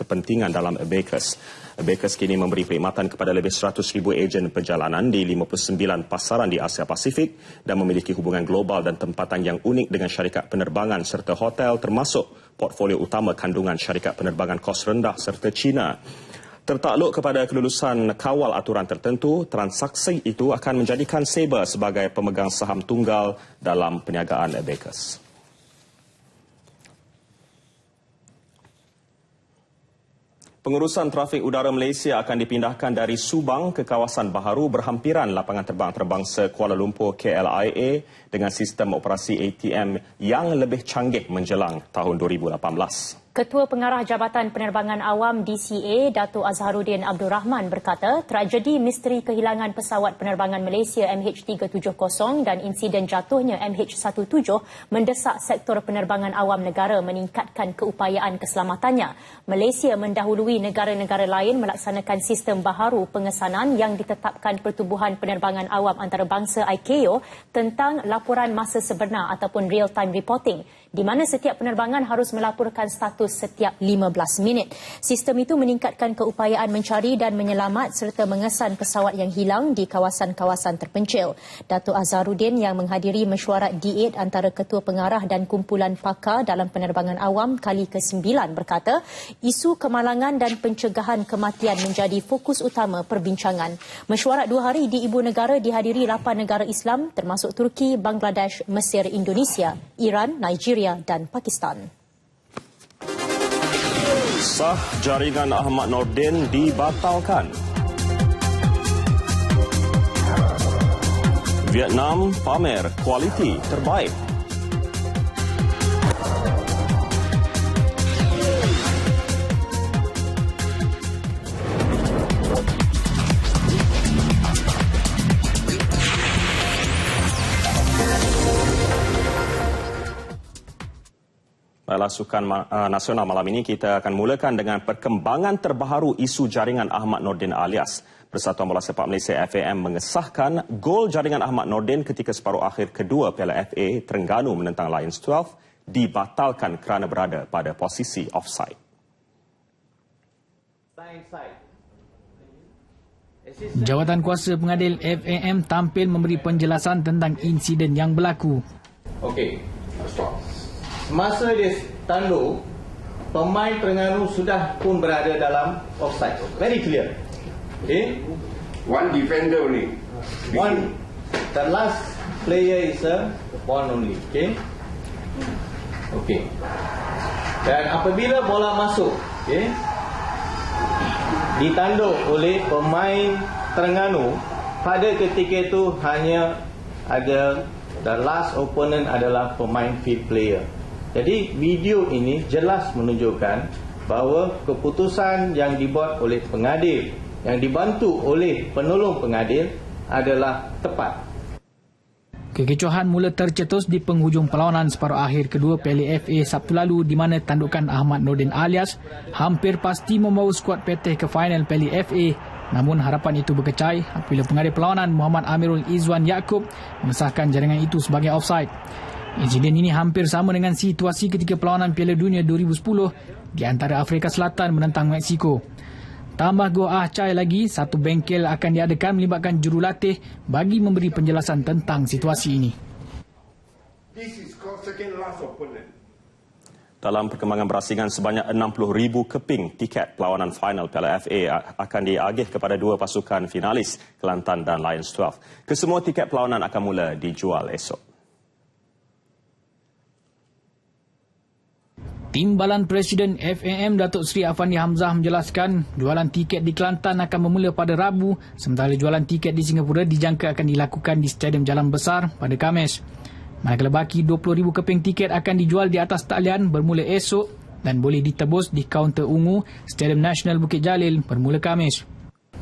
kepentingan dalam Abacus. Abacus kini memberi perkhidmatan kepada lebih 100,000 ejen perjalanan di 59 pasaran di Asia Pasifik dan memiliki hubungan global dan tempatan yang unik dengan syarikat penerbangan serta hotel termasuk portfolio utama kandungan syarikat penerbangan kos rendah serta China. Tertakluk kepada kelulusan kawal aturan tertentu, transaksi itu akan menjadikan Sabre sebagai pemegang saham tunggal dalam perniagaan Abacus. Pengurusan trafik udara Malaysia akan dipindahkan dari Subang ke kawasan baharu berhampiran lapangan terbang terbangsa Kuala Lumpur KLIA dengan sistem operasi ATM yang lebih canggih menjelang tahun 2018. Ketua Pengarah Jabatan Penerbangan Awam DCA, Dato' Azharuddin Abdul Rahman berkata, tragedi misteri kehilangan pesawat penerbangan Malaysia MH370 dan insiden jatuhnya MH17 mendesak sektor penerbangan awam negara meningkatkan keupayaan keselamatannya. Malaysia mendahului negara-negara lain melaksanakan sistem baharu pengesanan yang ditetapkan Pertubuhan Penerbangan Awam Antarabangsa ICAO tentang laporan masa sebenar ataupun real-time reporting, di mana setiap penerbangan harus melaporkan status setiap 15 minit. Sistem itu meningkatkan keupayaan mencari dan menyelamat serta mengesan pesawat yang hilang di kawasan-kawasan terpencil. Dato' Azharuddin yang menghadiri mesyuarat D8 antara Ketua Pengarah dan Kumpulan Pakar dalam Penerbangan Awam kali ke-9 berkata, isu kemalangan dan pencegahan kematian menjadi fokus utama perbincangan. Mesyuarat 2 hari di Ibu Negara dihadiri 8 negara Islam termasuk Turki, Bangladesh, Mesir, Indonesia, Iran, Nigeria dan Pakistan. Sah jaringan Ahmad Nordin dibatalkan. Vietnam pamer kualiti terbaik. Dalam sukan nasional malam ini, kita akan mulakan dengan perkembangan terbaru isu jaringan Ahmad Nordin alias. Persatuan Bola Sepak Malaysia FAM mengesahkan gol jaringan Ahmad Nordin ketika separuh akhir kedua Piala FA Terengganu menentang Lions 12 dibatalkan kerana berada pada posisi offside. Jawatan Kuasa Pengadil FAM tampil memberi penjelasan tentang insiden yang berlaku. Okey, stop. Masa dia tanduk, pemain Terengganu sudah pun berada dalam offside. Very clear. Okay. One defender only. The last player is one only. Okay. Okay. Dan apabila bola masuk, okay, ditanduk oleh pemain Terengganu, pada ketika itu hanya ada the last opponent adalah pemain field player. Jadi video ini jelas menunjukkan bahawa keputusan yang dibuat oleh pengadil yang dibantu oleh penolong pengadil adalah tepat. Kekecohan mula tercetus di penghujung perlawanan separuh akhir kedua Piala FA Sabtu lalu di mana tandukan Ahmad Nordin alias hampir pasti membawa skuad Peteh ke final Piala FA. Namun harapan itu berkecai apabila pengadil perlawanan Muhammad Amirul Izwan Yaakob mengesahkan jaringan itu sebagai offside. Insiden ini hampir sama dengan situasi ketika perlawanan Piala Dunia 2010 di antara Afrika Selatan menentang Meksiko. Tambah gol ahcai lagi, satu bengkel akan diadakan melibatkan jurulatih bagi memberi penjelasan tentang situasi ini. Dalam perkembangan berasingan, sebanyak 60,000 keping tiket perlawanan final Piala FA akan diagih kepada dua pasukan finalis, Kelantan dan Lions 12. Kesemua tiket perlawanan akan mula dijual esok. Timbalan Presiden FAM Datuk Seri Afandi Hamzah menjelaskan jualan tiket di Kelantan akan bermula pada Rabu sementara jualan tiket di Singapura dijangka akan dilakukan di Stadium Jalan Besar pada Khamis. Manakala baki 20,000 keping tiket akan dijual di atas talian bermula esok dan boleh ditebus di kaunter ungu Stadium Nasional Bukit Jalil bermula Khamis.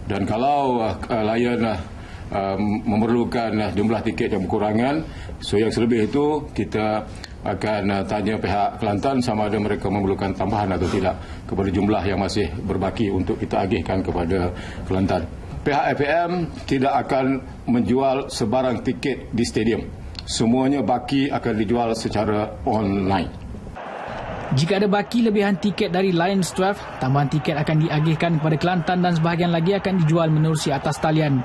Dan kalau Lion memerlukan jumlah tiket yang berkurangan, so yang selebih itu kita akan tanya pihak Kelantan sama ada mereka memerlukan tambahan atau tidak kepada jumlah yang masih berbaki untuk kita agihkan kepada Kelantan. Pihak FAM tidak akan menjual sebarang tiket di stadium. Semuanya baki akan dijual secara online. Jika ada baki lebihan tiket dari Lions 12, tambahan tiket akan diagihkan kepada Kelantan dan sebahagian lagi akan dijual menerusi atas talian.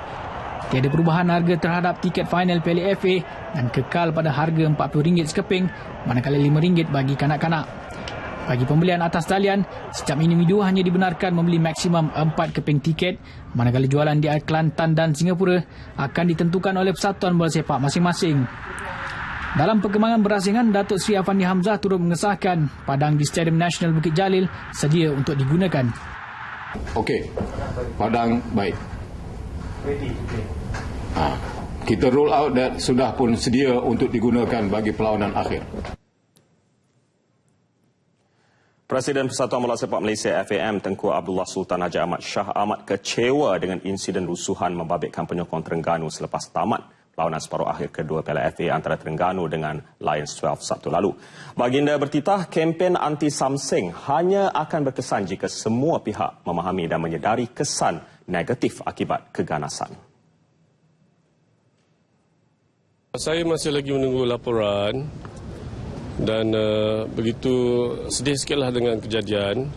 Tiada perubahan harga terhadap tiket final Piala FA dan kekal pada harga RM40 sekeping, manakala RM5 bagi kanak-kanak. Bagi pembelian atas talian, setiap individu hanya dibenarkan membeli maksimum 4 keping tiket, manakala jualan di Kelantan dan Singapura akan ditentukan oleh Persatuan Bola Sepak masing-masing. Dalam perkembangan berasingan, Datuk Seri Afandi Hamzah turut mengesahkan padang di Stadium Nasional Bukit Jalil sedia untuk digunakan. Okey, padang baik. Kita roll out dan sudah pun sedia untuk digunakan bagi perlawanan akhir. Presiden Persatuan Bola Sepak Malaysia FAM Tengku Abdullah Sultan Haji Ahmad Shah amat kecewa dengan insiden rusuhan membabitkan penyokong Terengganu selepas tamat perlawanan separuh akhir kedua Piala FA antara Terengganu dengan Lions 12 Sabtu lalu. Baginda bertitah kempen anti-samsing hanya akan berkesan jika semua pihak memahami dan menyedari kesan negatif akibat keganasan. Saya masih lagi menunggu laporan dan begitu sedih sikitlah dengan kejadian.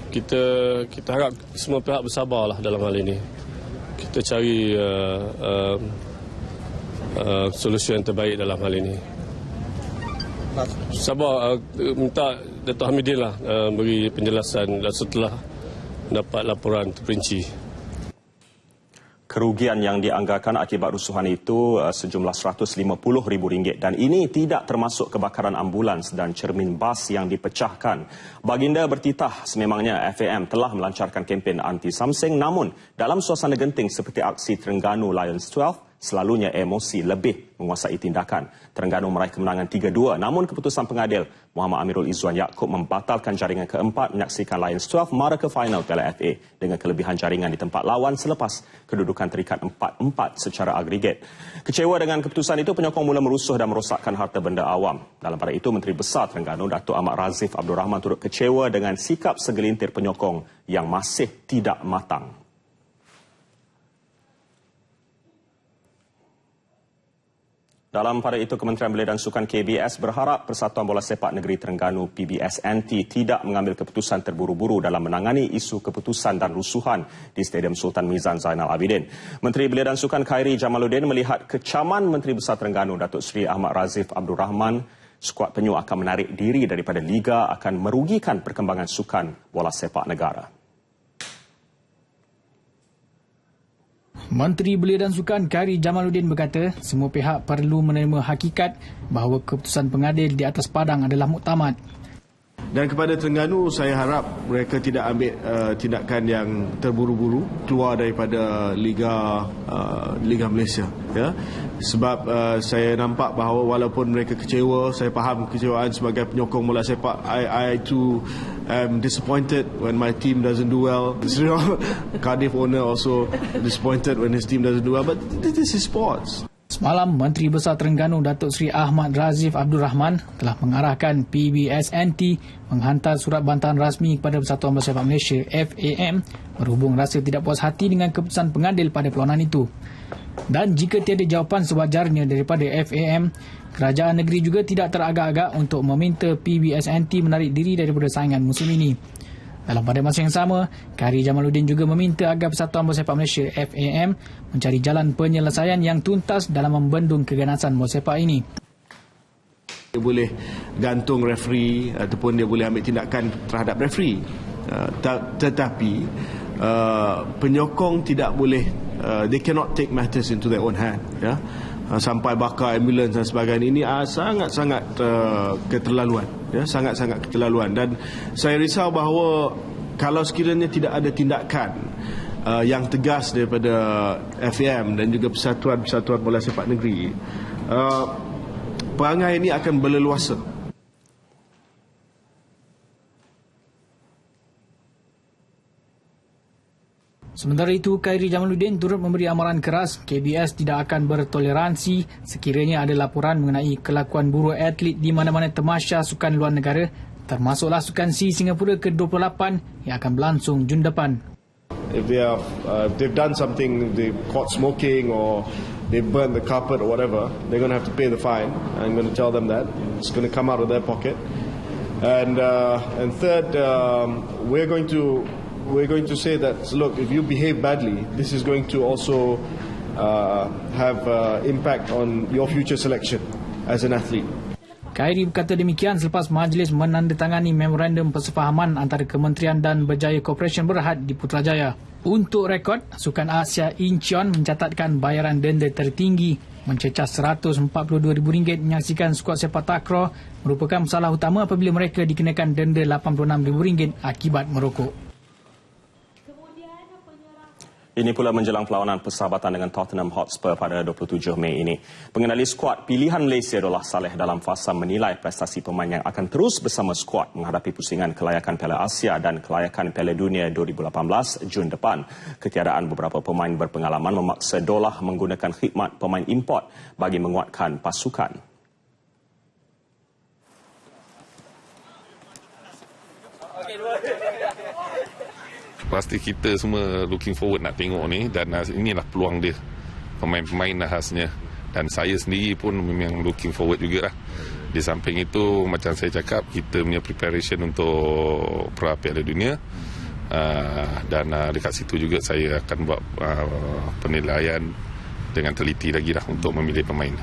Kita harap semua pihak bersabarlah dalam hal ini. Kita cari solusi yang terbaik dalam hal ini. Sabar, minta Dato' Hamidin lah beri penjelasan setelah dapat laporan terperinci. Kerugian yang dianggarkan akibat rusuhan itu sejumlah RM150,000 dan ini tidak termasuk kebakaran ambulans dan cermin bas yang dipecahkan. Baginda bertitah sememangnya FAM telah melancarkan kempen anti-samsing, namun dalam suasana genting seperti aksi Terengganu Lions 12, selalunya emosi lebih menguasai tindakan. Terengganu meraih kemenangan 3-2, namun keputusan pengadil Muhammad Amirul Izzuan Yaakob membatalkan jaringan keempat menyaksikan Lions 12 mara ke final Piala FA dengan kelebihan jaringan di tempat lawan selepas kedudukan terikat 4-4 secara agregat. Kecewa dengan keputusan itu, penyokong mula merusuh dan merosakkan harta benda awam. Dalam pada itu, Menteri Besar Terengganu Datuk Ahmad Razif Abdul Rahman turut kecewa dengan sikap segelintir penyokong yang masih tidak matang. Dalam pada itu, Kementerian Belia dan Sukan KBS berharap Persatuan Bola Sepak Negeri Terengganu PBSNT tidak mengambil keputusan terburu-buru dalam menangani isu keputusan dan rusuhan di Stadium Sultan Mizan Zainal Abidin. Menteri Belia dan Sukan Khairi Jamaluddin melihat kecaman Menteri Besar Terengganu Datuk Seri Ahmad Razif Abdul Rahman skuad penyu akan menarik diri daripada liga akan merugikan perkembangan sukan bola sepak negara. Menteri Belia dan Sukan Khairi Jamaluddin berkata semua pihak perlu menerima hakikat bahawa keputusan pengadil di atas padang adalah muktamad. Dan kepada Terengganu, saya harap mereka tidak ambil tindakan yang terburu-buru keluar daripada Liga Malaysia. Ya? Sebab saya nampak bahawa walaupun mereka kecewa, saya faham kekecewaan sebagai penyokong bola sepak. I too am disappointed when my team doesn't do well. Cardiff owner also disappointed when his team doesn't do well. But this is sports. Semalam, Menteri Besar Terengganu Datuk Seri Ahmad Razif Abdul Rahman telah mengarahkan PBSNT menghantar surat bantahan rasmi kepada Persatuan Bola Sepak Malaysia FAM berhubung rasa tidak puas hati dengan keputusan pengadil pada perlawanan itu. Dan jika tiada jawapan sewajarnya daripada FAM, kerajaan negeri juga tidak teragak-agak untuk meminta PBSNT menarik diri daripada saingan musim ini. Dalam pada masa yang sama, Khairi Jamaluddin juga meminta agar Persatuan Bola Sepak Malaysia FAM mencari jalan penyelesaian yang tuntas dalam membendung keganasan bola sepak ini. Dia boleh gantung referee ataupun dia boleh ambil tindakan terhadap referee. Tetapi penyokong tidak boleh, they cannot take matters into their own hand. Ya? Sampai bakar ambulans dan sebagainya, ini sangat-sangat keterlaluan, ya, sangat-sangat keterlaluan. Dan saya risau bahawa kalau sekiranya tidak ada tindakan yang tegas daripada FAM dan juga Persatuan Bola Sepak Negeri, perangai ini akan berleluasa. Sementara itu, Khairi Jamaluddin turut memberi amaran keras KBS tidak akan bertoleransi sekiranya ada laporan mengenai kelakuan buruk atlet di mana-mana tamasya sukan luar negara, termasuklah Sukan C Singapura ke-28 yang akan berlangsung Jun depan. If they've done something, they caught smoking or they burned the carpet or whatever, they're going to have to pay the fine. I'm going to tell them that. It's going to come out of their pocket. And third, we're going to say that, look, if you behave badly, this is going to also have impact on your future selection as an athlete. Khairi berkata demikian selepas majlis menandatangani memorandum persefahaman antara Kementerian dan Berjaya Corporation Berhad di Putrajaya. Untuk rekod, Sukan Asia Incheon mencatatkan bayaran denda tertinggi mencecah RM142,000 menyaksikan skuad sepak takraw merupakan masalah utama apabila mereka dikenakan denda RM86,000 akibat merokok. Ini pula menjelang perlawanan persahabatan dengan Tottenham Hotspur pada 27 Mei ini. Pengendali skuad pilihan Malaysia Dollah Saleh dalam fasa menilai prestasi pemain yang akan terus bersama skuad menghadapi pusingan kelayakan Piala Asia dan kelayakan Piala Dunia 2018 Jun depan. Ketiadaan beberapa pemain berpengalaman memaksa Dollah menggunakan khidmat pemain import bagi menguatkan pasukan. Pasti kita semua looking forward nak tengok ni, dan inilah peluang dia, pemain-pemain khasnya, dan saya sendiri pun memang looking forward jugalah. Di samping itu, macam saya cakap, kita punya preparation untuk Piala Dunia, dan dekat situ juga saya akan buat penilaian dengan teliti lagi lah untuk memilih pemain.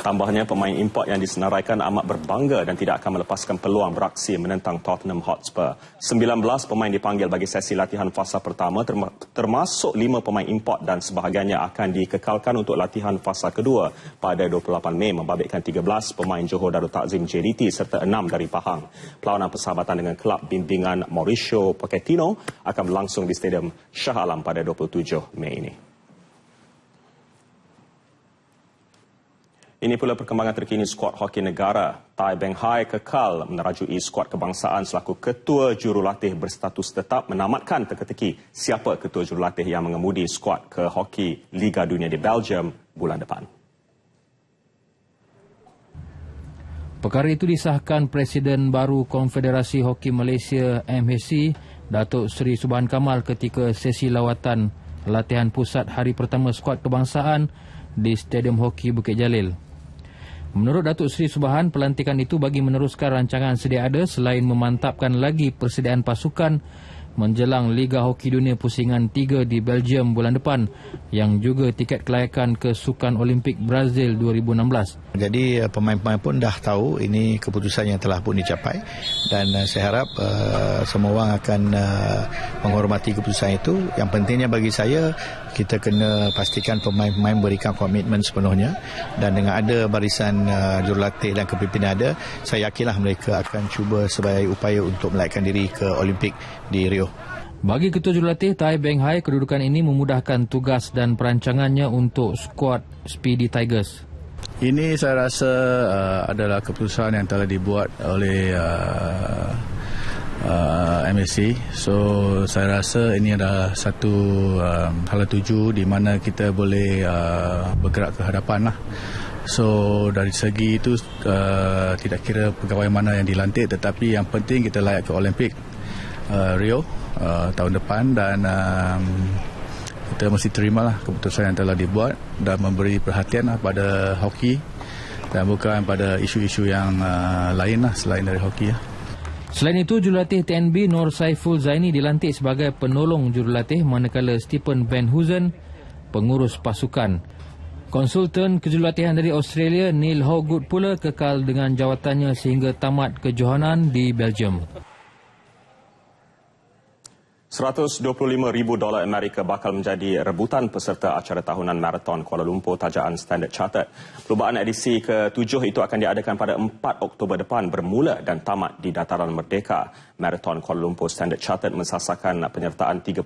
Tambahnya, pemain import yang disenaraikan amat berbangga dan tidak akan melepaskan peluang beraksi menentang Tottenham Hotspur. 19 pemain dipanggil bagi sesi latihan fasa pertama, termasuk 5 pemain import, dan sebahagiannya akan dikekalkan untuk latihan fasa kedua pada 28 Mei membabitkan 13 pemain Johor Darul Takzim JDT serta 6 dari Pahang. Perlawanan persahabatan dengan kelab bimbingan Mauricio Pochettino akan berlangsung di Stadium Shah Alam pada 27 Mei ini. Ini pula perkembangan terkini skuad hoki negara. Tai Beng Hai kekal menerajui skuad kebangsaan selaku ketua jurulatih berstatus tetap menamatkan teka-teki siapa ketua jurulatih yang mengemudi skuad ke hoki Liga Dunia di Belgium bulan depan. Perkara itu disahkan Presiden baru Konfederasi Hoki Malaysia MHC, Datuk Seri Subhan Kamal ketika sesi lawatan latihan pusat hari pertama skuad kebangsaan di Stadium Hoki Bukit Jalil. Menurut Datuk Seri Subhan, pelantikan itu bagi meneruskan rancangan sedia ada selain memantapkan lagi persediaan pasukan menjelang Liga Hoki Dunia Pusingan 3 di Belgium bulan depan yang juga tiket kelayakan ke Sukan Olimpik Brazil 2016. Jadi pemain-pemain pun dah tahu ini keputusan yang telah pun dicapai, dan saya harap semua orang akan menghormati keputusan itu. Yang pentingnya bagi saya, kita kena pastikan pemain-pemain berikan komitmen sepenuhnya, dan dengan ada barisan jurulatih dan kepimpinan ada, saya yakinlah mereka akan cuba sebagai upaya untuk melaikan diri ke Olimpik di Rio. Bagi Ketua Jurulatih Tai Beng Hai, kedudukan ini memudahkan tugas dan perancangannya untuk skuad Speedy Tigers. Ini saya rasa adalah keputusan yang telah dibuat oleh MSC. So saya rasa ini adalah satu hala tuju di mana kita boleh bergerak ke hadapan lah. So dari segi itu tidak kira pegawai mana yang dilantik, tetapi yang penting kita layak ke Olimpik Rio tahun depan, dan kita mesti terimalah keputusan yang telah dibuat dan memberi perhatian pada hoki dan bukan pada isu-isu yang lain lah selain dari hoki. Selain itu, Jurulatih TNB Nur Saiful Zaini dilantik sebagai penolong jurulatih, manakala Stephen Van Hoosen pengurus pasukan. Konsultan kejurulatihan dari Australia Neil Howgood pula kekal dengan jawatannya sehingga tamat kejohanan di Belgium. $125,000 Amerika bakal menjadi rebutan peserta acara tahunan Marathon Kuala Lumpur tajaan Standard Chartered. Perlumbaan edisi ke-7 itu akan diadakan pada 4 Oktober depan bermula dan tamat di Dataran Merdeka. Marathon Kuala Lumpur Standard Chartered mensasarkan penyertaan 35,000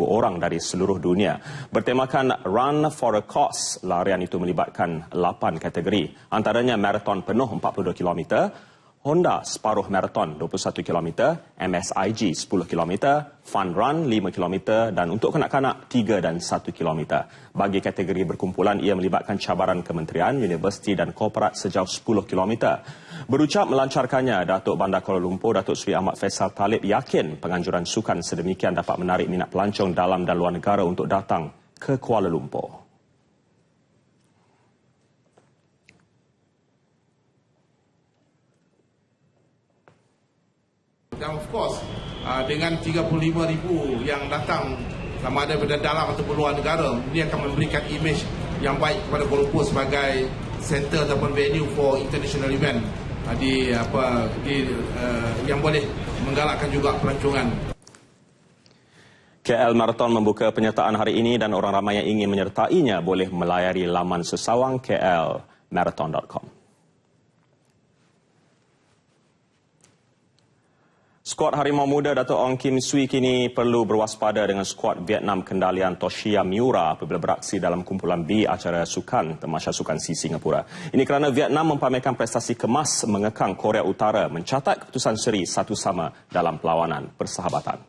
orang dari seluruh dunia. Bertemakan Run for a Cause, larian itu melibatkan 8 kategori. Antaranya marathon penuh 42 km, Honda separuh marathon 21 km, MSIG 10 km, Fun Run 5 km dan untuk kanak-kanak 3 dan 1 km. Bagi kategori berkumpulan, ia melibatkan cabaran kementerian, universiti dan korporat sejauh 10 km. Berucap melancarkannya, Datuk Bandar Kuala Lumpur, Datuk Seri Ahmad Faisal Talib yakin penganjuran sukan sedemikian dapat menarik minat pelancong dalam dan luar negara untuk datang ke Kuala Lumpur. Dan of course, dengan 35,000 yang datang sama ada dari dalam ataupun luar negara, ini akan memberikan imej yang baik kepada Kuala Lumpur sebagai center ataupun venue for international event yang boleh menggalakkan juga pelancongan. KL Marathon membuka penyertaan hari ini dan orang ramai yang ingin menyertainya boleh melayari laman sesawang klmarathon.com. Skuad Harimau Muda Dato' Ong Kim Swee kini perlu berwaspada dengan skuad Vietnam kendalian Toshiya Miura apabila beraksi dalam kumpulan B acara sukan Tamasya Sukan C Singapura. Ini kerana Vietnam mempamerkan prestasi kemas mengekang Korea Utara mencatat keputusan seri 1-1 dalam perlawanan persahabatan.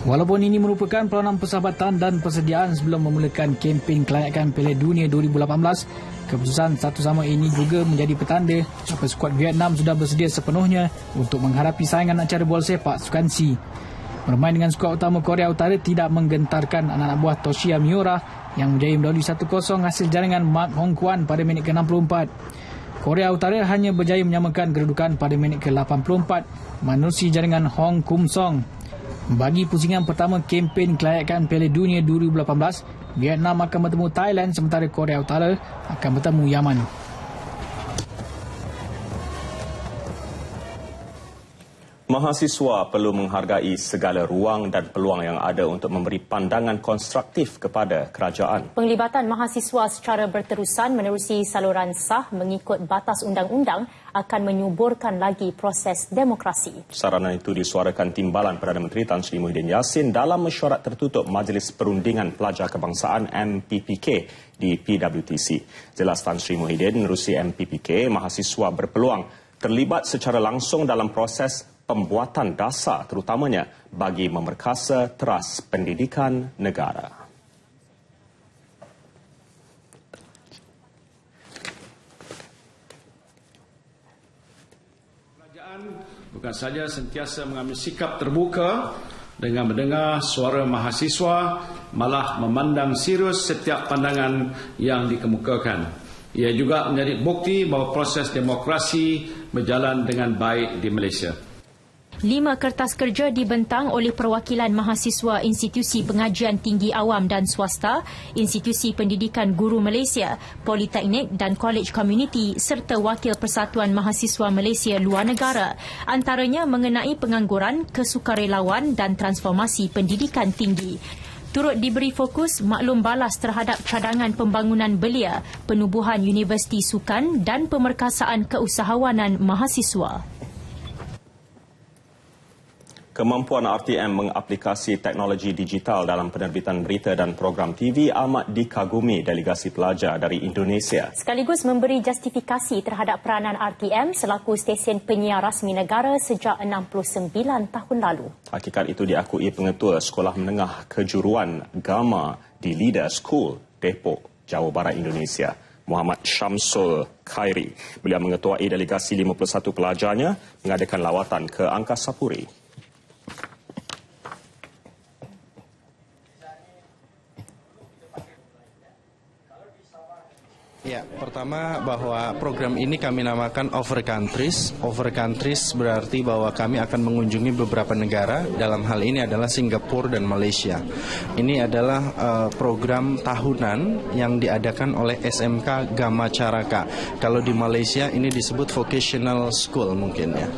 Walaupun ini merupakan perlawanan persahabatan dan persediaan sebelum memulakan kempen kelayakan Piala Dunia 2018, keputusan 1-1 ini juga menjadi petanda bahawa skuad Vietnam sudah bersedia sepenuhnya untuk menghadapi saingan acara bola sepak Sukan C. Bermain dengan skuad utama Korea Utara tidak menggentarkan anak-anak buah Toshiya Miura yang menjaya melalui 1-0 hasil jaringan Mark Hong Kwan pada minit ke-64. Korea Utara hanya berjaya menyamakan kedudukan pada minit ke-84 menerusi jaringan Hong Kum Song. Bagi pusingan pertama kempen kelayakan Piala Dunia 2018, Vietnam akan bertemu Thailand sementara Korea Utara akan bertemu Yaman. Mahasiswa perlu menghargai segala ruang dan peluang yang ada untuk memberi pandangan konstruktif kepada kerajaan. Penglibatan mahasiswa secara berterusan menerusi saluran sah mengikut batas undang-undang akan menyuburkan lagi proses demokrasi. Saranan itu disuarakan Timbalan Perdana Menteri Tan Sri Muhyiddin Yassin dalam mesyuarat tertutup Majlis Perundingan Pelajar Kebangsaan MPPK di PWTC. Jelas Tan Sri Muhyiddin menerusi MPPK, mahasiswa berpeluang terlibat secara langsung dalam proses pembuatan dasar terutamanya bagi memerkasa teras pendidikan negara. Kerajaan bukan saja sentiasa mengambil sikap terbuka dengan mendengar suara mahasiswa, malah memandang serius setiap pandangan yang dikemukakan. Ia juga menjadi bukti bahawa proses demokrasi berjalan dengan baik di Malaysia. 5 kertas kerja dibentang oleh perwakilan mahasiswa Institusi Pengajian Tinggi Awam dan Swasta, Institusi Pendidikan Guru Malaysia, Politeknik dan College Community serta Wakil Persatuan Mahasiswa Malaysia Luar Negara, antaranya mengenai pengangguran, kesukarelawan dan transformasi pendidikan tinggi. Turut diberi fokus maklum balas terhadap cadangan pembangunan belia, penubuhan universiti sukan dan pemerkasaan keusahawanan mahasiswa. Kemampuan RTM mengaplikasi teknologi digital dalam penerbitan berita dan program TV amat dikagumi delegasi pelajar dari Indonesia. Sekaligus memberi justifikasi terhadap peranan RTM selaku stesen penyiar rasmi negara sejak 69 tahun lalu. Hakikat itu diakui Pengetua Sekolah Menengah Kejuruan Gama di Leader School, Depok, Jawa Barat, Indonesia, Muhammad Syamsul Khairi. Beliau mengetuai delegasi 51 pelajarnya mengadakan lawatan ke Angkasa Puri. Ya, pertama bahwa program ini kami namakan Over Countries. Over Countries berarti bahwa kami akan mengunjungi beberapa negara. Dalam hal ini adalah Singapura dan Malaysia. Ini adalah program tahunan yang diadakan oleh SMK Gama Caraka. Kalau di Malaysia ini disebut Vocational School mungkin ya.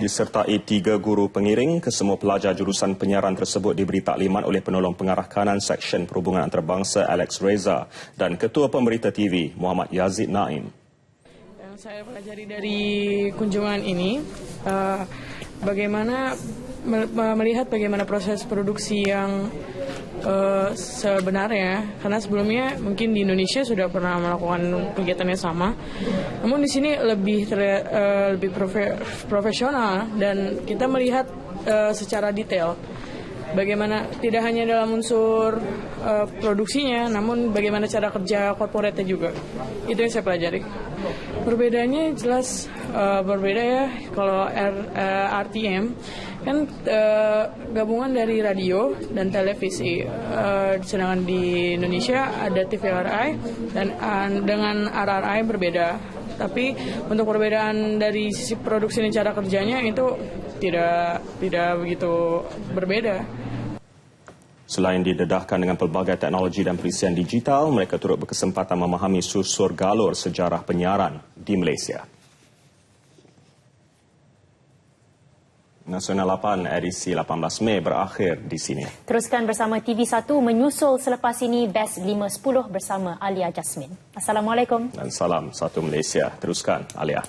Disertai 3 guru pengiring, kesemua pelajar jurusan penyiaran tersebut diberi taklimat oleh penolong pengarah kanan Seksyen Perhubungan Antarabangsa Alex Reza dan Ketua Pemberita TV Muhammad Yazid Naim. Yang saya pelajari dari kunjungan ini, bagaimana melihat bagaimana proses produksi yang sebenarnya, karena sebelumnya mungkin di Indonesia sudah pernah melakukan kegiatan yang sama, namun di sini lebih profesional dan kita melihat secara detail bagaimana tidak hanya dalam unsur produksinya, namun bagaimana cara kerja korporatnya juga. Itu yang saya pelajari. Perbedaannya jelas berbeda ya. Kalau RTM kan gabungan dari radio dan televisi, sedangkan di Indonesia ada TVRI dan dengan RRI berbeda. Tapi untuk perbedaan dari sisi produksi dan cara kerjanya itu tidak begitu berbeda. Selain didedahkan dengan pelbagai teknologi dan perisian digital, mereka turut berkesempatan memahami susur galur sejarah penyiaran di Malaysia. Nasional 8 edisi 18 Mei berakhir di sini. Teruskan bersama TV1 menyusul selepas ini Best 5-10 bersama Alia Jasmine. Assalamualaikum. Dan salam satu Malaysia. Teruskan Alia.